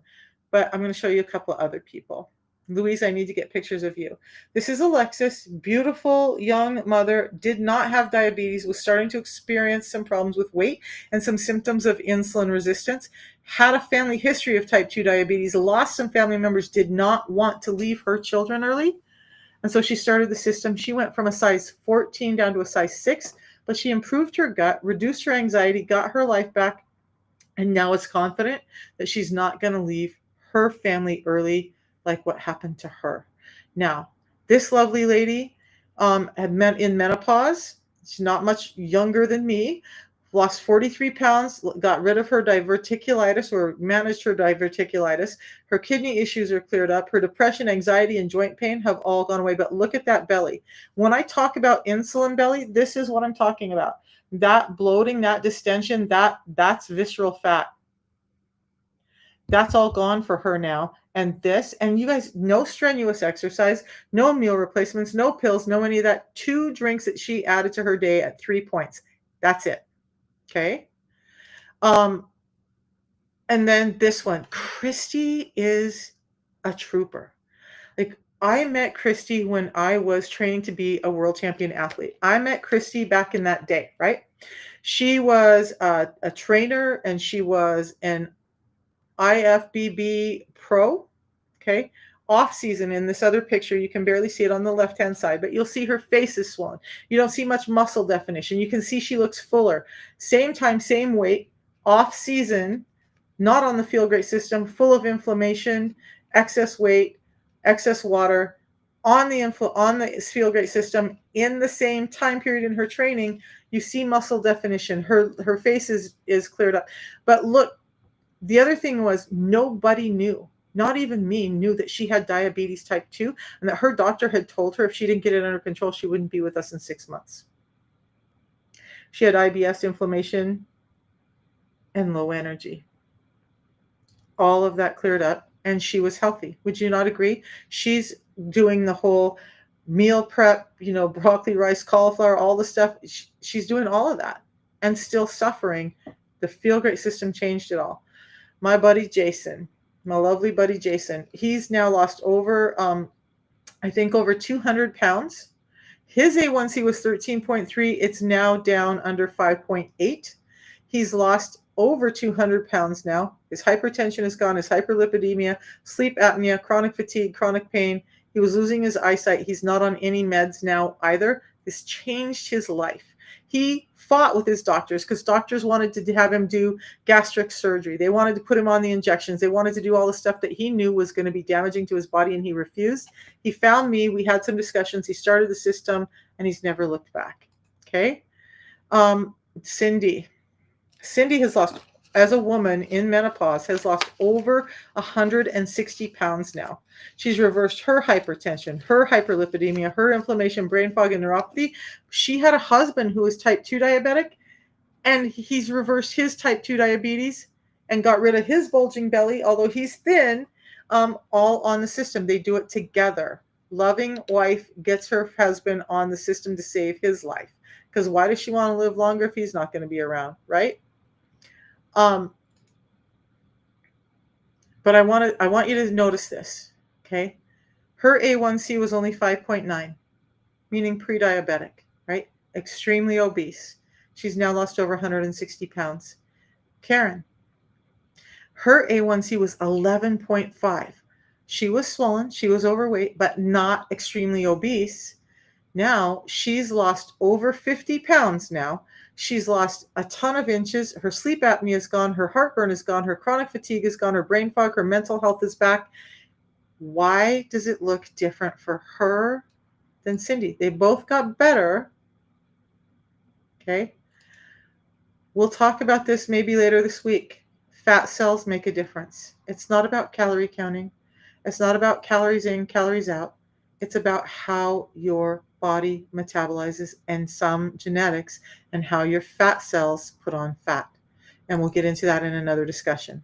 But I'm going to show you a couple of other people. Louise, I need to get pictures of you. This is Alexis, beautiful young mother, did not have diabetes, was starting to experience some problems with weight and some symptoms of insulin resistance, had a family history of type 2 diabetes, lost some family members, did not want to leave her children early. And so she started the system. She went from a size 14 down to a size 6, but she improved her gut, reduced her anxiety, got her life back, and now is confident that she's not going to leave her family early like what happened to her. Now, this lovely lady had met in menopause. She's not much younger than me. Lost 43 pounds, got rid of her diverticulitis or managed her diverticulitis. Her kidney issues are cleared up. Her depression, anxiety, and joint pain have all gone away. But look at that belly. When I talk about insulin belly, this is what I'm talking about. That bloating, that distension, that's visceral fat. That's all gone for her now. And this, and you guys, no strenuous exercise, no meal replacements, no pills, no any of that. 2 drinks that she added to her day at 3 points. That's it. Okay. And then this one, Christy is a trooper. Like, I met Christy when I was training to be a world champion athlete. I met Christy back in that day, right? She was a trainer and she was an IFBB pro, okay? Off season in this other picture, you can barely see it on the left-hand side, but you'll see her face is swollen. You don't see much muscle definition. You can see she looks fuller. Same time, same weight, off season, not on the Feel Great system, full of inflammation, excess weight, excess water, on the Feel Great system in the same time period in her training, you see muscle definition. Her face is cleared up. But look, the other thing was nobody knew. not even me, knew that she had diabetes type 2 and that her doctor had told her if she didn't get it under control, she wouldn't be with us in 6 months. She had IBS, inflammation, and low energy. All of that cleared up and she was healthy. Would you not agree? She's doing the whole meal prep, broccoli, rice, cauliflower, all the stuff. She's doing all of that and still suffering. The Feel Great system changed it all. My buddy Jason, my lovely buddy Jason, he's now lost over, I think, over 200 pounds. His A1C was 13.3. It's now down under 5.8. He's lost over 200 pounds now. His hypertension is gone, his hyperlipidemia, sleep apnea, chronic fatigue, chronic pain. He was losing his eyesight. He's not on any meds now either. This changed his life. He fought with his doctors because doctors wanted to have him do gastric surgery. They wanted to put him on the injections. They wanted to do all the stuff that he knew was going to be damaging to his body, and he refused. He found me. We had some discussions. He started the system, and he's never looked back. Okay. Cindy has lost, as a woman in menopause, has lost over 160 pounds now. She's reversed her hypertension, her hyperlipidemia, her inflammation, brain fog, and neuropathy. She had a husband who was type 2 diabetic, and he's reversed his type 2 diabetes and got rid of his bulging belly, although he's thin, all on the system. They do it together. Loving wife gets her husband on the system to save his life. Because why does she want to live longer if he's not going to be around, right? But I want you to notice this, okay? Her A1C was only 5.9, meaning pre-diabetic, right? Extremely obese. She's now lost over 160 pounds. Karen, her A1C was 11.5. She was swollen, she was overweight, but not extremely obese. Now she's lost over 50 pounds now. She's lost a ton of inches. Her sleep apnea is gone. Her heartburn is gone. Her chronic fatigue is gone. Her brain fog, her mental health is back. Why does it look different for her than Cindy? They both got better. Okay. We'll talk about this maybe later this week. Fat cells make a difference. It's not about calorie counting. It's not about calories in, calories out. It's about how your body metabolizes and some genetics and how your fat cells put on fat. And we'll get into that in another discussion.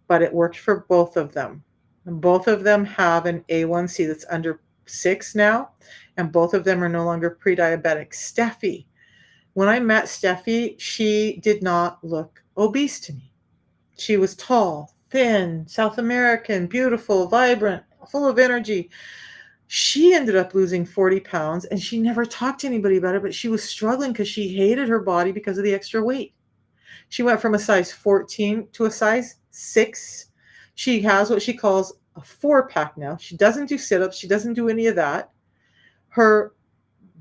But it worked for both of them. And both of them have an A1C that's under 6 now, and both of them are no longer pre-diabetic. Steffi, when I met Steffi, she did not look obese to me. She was tall, thin, South American, beautiful, vibrant, full of energy. She ended up losing 40 pounds, and she never talked to anybody about it, but she was struggling because she hated her body because of the extra weight. She went from a size 14 to a size 6. She has what she calls a 4-pack now. She doesn't do sit-ups. She doesn't do any of that. Her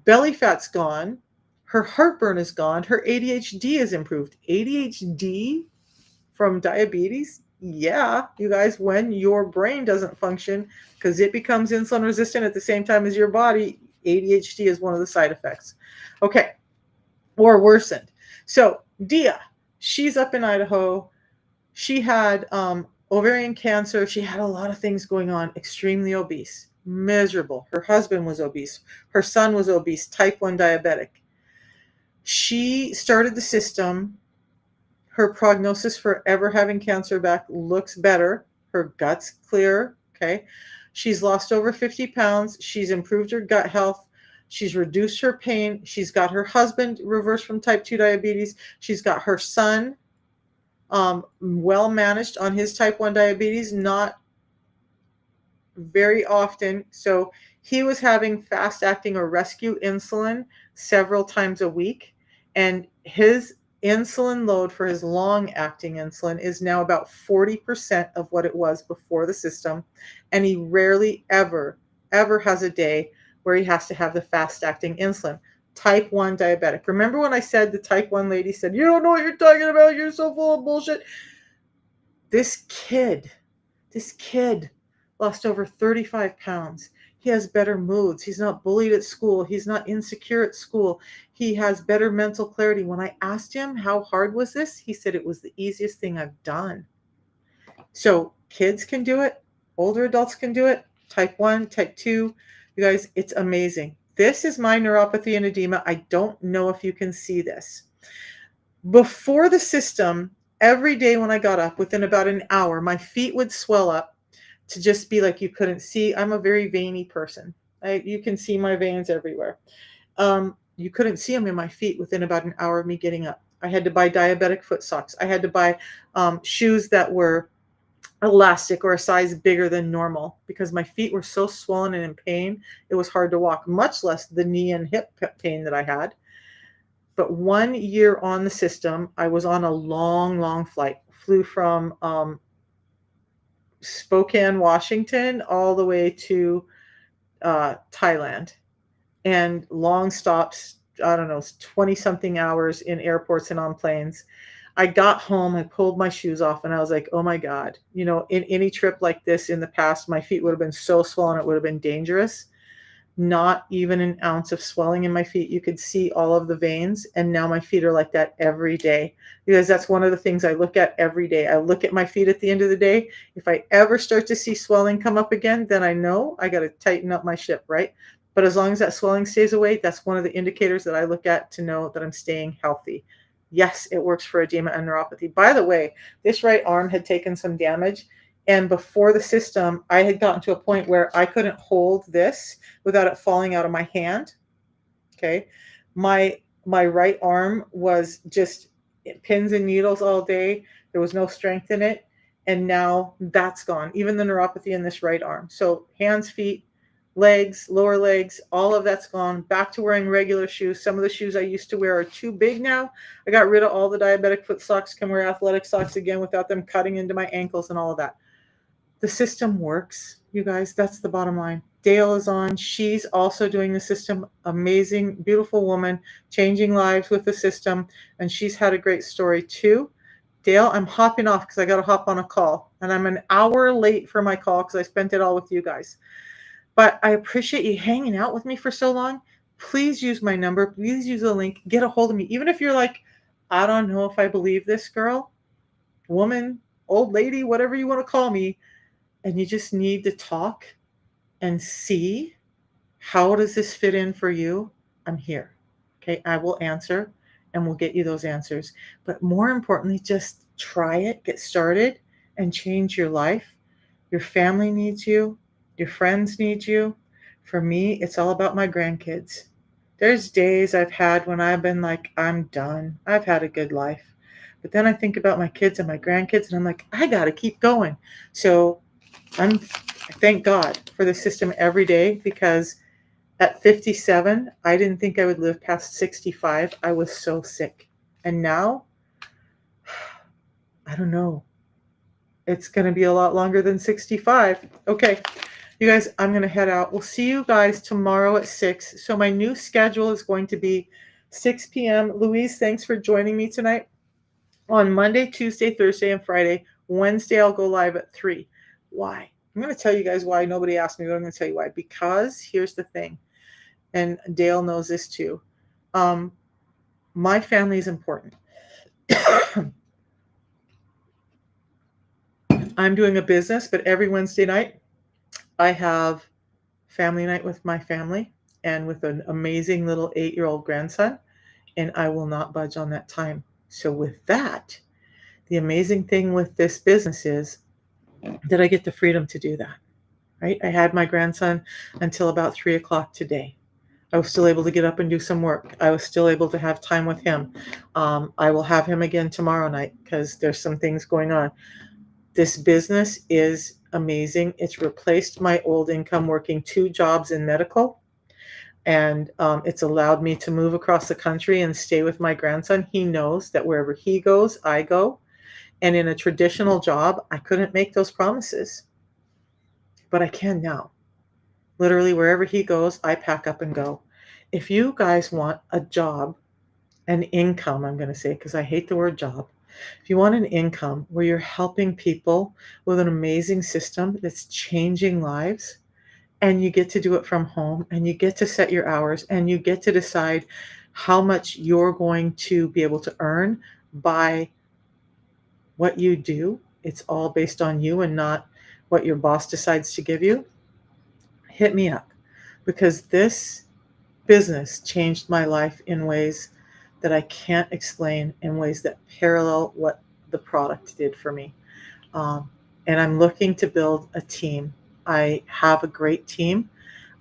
belly fat's gone. Her heartburn is gone. Her ADHD is improved. ADHD from diabetes? Yeah, you guys, when your brain doesn't function because it becomes insulin resistant at the same time as your body, ADHD is one of the side effects. Okay, or worsened. So Dia, she's up in Idaho. She had ovarian cancer. She had a lot of things going on, extremely obese, miserable. Her husband was obese. Her son was obese, type 1 diabetic. She started the system. Her prognosis for ever having cancer back looks better. Her gut's clear. Okay. She's lost over 50 pounds. She's improved her gut health. She's reduced her pain. She's got her husband reversed from type 2 diabetes. She's got her son well managed on his type 1 diabetes, not very often. So he was having fast acting or rescue insulin several times a week, and his insulin load for his long acting insulin is now about 40% of what it was before the system, and he rarely ever has a day where he has to have the fast acting insulin. Type 1 diabetic. Remember when I said the type 1 lady said, "You don't know what you're talking about, you're so full of bullshit"? This kid lost over 35 pounds. He has better moods. He's not bullied at school. He's not insecure at school. He has better mental clarity. When I asked him how hard was this, he said it was the easiest thing I've done. So kids can do it. Older adults can do it. Type 1, type 2. You guys, it's amazing. This is my neuropathy and edema. I don't know if you can see this. Before the system, every day when I got up, within about an hour, my feet would swell up to just be like you couldn't see. I'm a very veiny person. You can see my veins everywhere. You couldn't see them in my feet within about an hour of me getting up. I had to buy diabetic foot socks. I had to buy shoes that were elastic or a size bigger than normal because my feet were so swollen and in pain. It was hard to walk, much less the knee and hip pain that I had. But 1 year on the system, I was on a long, long flight. Flew from Spokane, Washington, all the way to Thailand, and long stops. I don't know, 20 something hours in airports and on planes. I got home, I pulled my shoes off, and I was like, oh my God. In any trip like this in the past, my feet would have been so swollen, it would have been dangerous. Not even an ounce of swelling in my feet. You could see all of the veins. And now my feet are like that every day because that's one of the things I look at every day. I look at my feet at the end of the day. If I ever start to see swelling come up again, then I know I got to tighten up my ship, right? But as long as that swelling stays away, that's one of the indicators that I look at to know that I'm staying healthy. Yes, it works for edema and neuropathy. By the way, this right arm had taken some damage. And before the system, I had gotten to a point where I couldn't hold this without it falling out of my hand. Okay. My right arm was just pins and needles all day. There was no strength in it. And now that's gone. Even the neuropathy in this right arm. So hands, feet, legs, lower legs, all of that's gone. Back to wearing regular shoes. Some of the shoes I used to wear are too big now. I got rid of all the diabetic foot socks, can wear athletic socks again without them cutting into my ankles and all of that. The system works, you guys. That's the bottom line. Dale is on. She's also doing the system. Amazing, beautiful woman, changing lives with the system. And she's had a great story too. Dale, I'm hopping off because I got to hop on a call. And I'm an hour late for my call because I spent it all with you guys. But I appreciate you hanging out with me for so long. Please use my number. Please use the link. Get a hold of me. Even if you're like, I don't know if I believe this girl, woman, old lady, whatever you want to call me, and you just need to talk and see how does this fit in for you. I'm here. Okay, I will answer and we'll get you those answers. But more importantly, just try it, get started, and change your life. Your family needs you, your friends need you. For me, it's all about my grandkids. There's days I've had when I've been like, I'm done. I've had a good life. But then I think about my kids and my grandkids, and I'm like, I got to keep going. So I thank God for the system every day because at 57, I didn't think I would live past 65. I was so sick. And now, I don't know. It's going to be a lot longer than 65. Okay, you guys, I'm going to head out. We'll see you guys tomorrow at 6. So my new schedule is going to be 6 p.m. Louise, thanks for joining me tonight. On Monday, Tuesday, Thursday, and Friday. Wednesday, I'll go live at 3. Why? I'm going to tell you guys why. Nobody asked me, but I'm going to tell you why. Because here's the thing, and Dale knows this too. My family is important. I'm doing a business, but every Wednesday night, I have family night with my family and with an amazing little 8-year-old grandson, and I will not budge on that time. So with that, the amazing thing with this business is that I get the freedom to do that, right? I had my grandson until about 3 o'clock today. I was still able to get up and do some work. I was still able to have time with him. I will have him again tomorrow night because there's some things going on. This business is amazing. It's replaced my old income working 2 jobs in medical. And it's allowed me to move across the country and stay with my grandson. He knows that wherever he goes, I go. And in a traditional job, I couldn't make those promises. But I can now. Literally, wherever he goes, I pack up and go. If you guys want a job, an income, I'm going to say, because I hate the word job. If you want an income where you're helping people with an amazing system that's changing lives, and you get to do it from home, and you get to set your hours, and you get to decide how much you're going to be able to earn by what you do. It's all based on you and not what your boss decides to give you, hit me up, because this business changed my life in ways that I can't explain, in ways that parallel what the product did for me. Um, and I'm looking to build a team. I have a great team.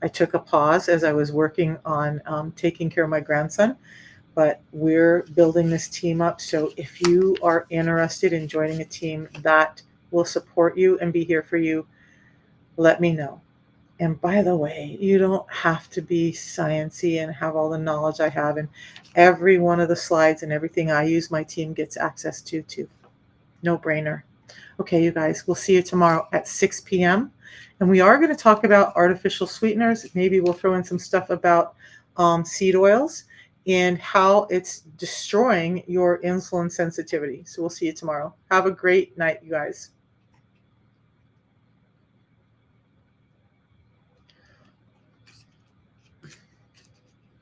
I took a pause as I was working on taking care of my grandson, but we're building this team up. So if you are interested in joining a team that will support you and be here for you, let me know. And by the way, you don't have to be sciencey and have all the knowledge I have. And every one of the slides and everything I use, my team gets access to too. No brainer. Okay, you guys, we'll see you tomorrow at 6 p.m. And we are going to talk about artificial sweeteners. Maybe we'll throw in some stuff about seed oils and how it's destroying your insulin sensitivity. So we'll see you tomorrow. Have a great night, you guys.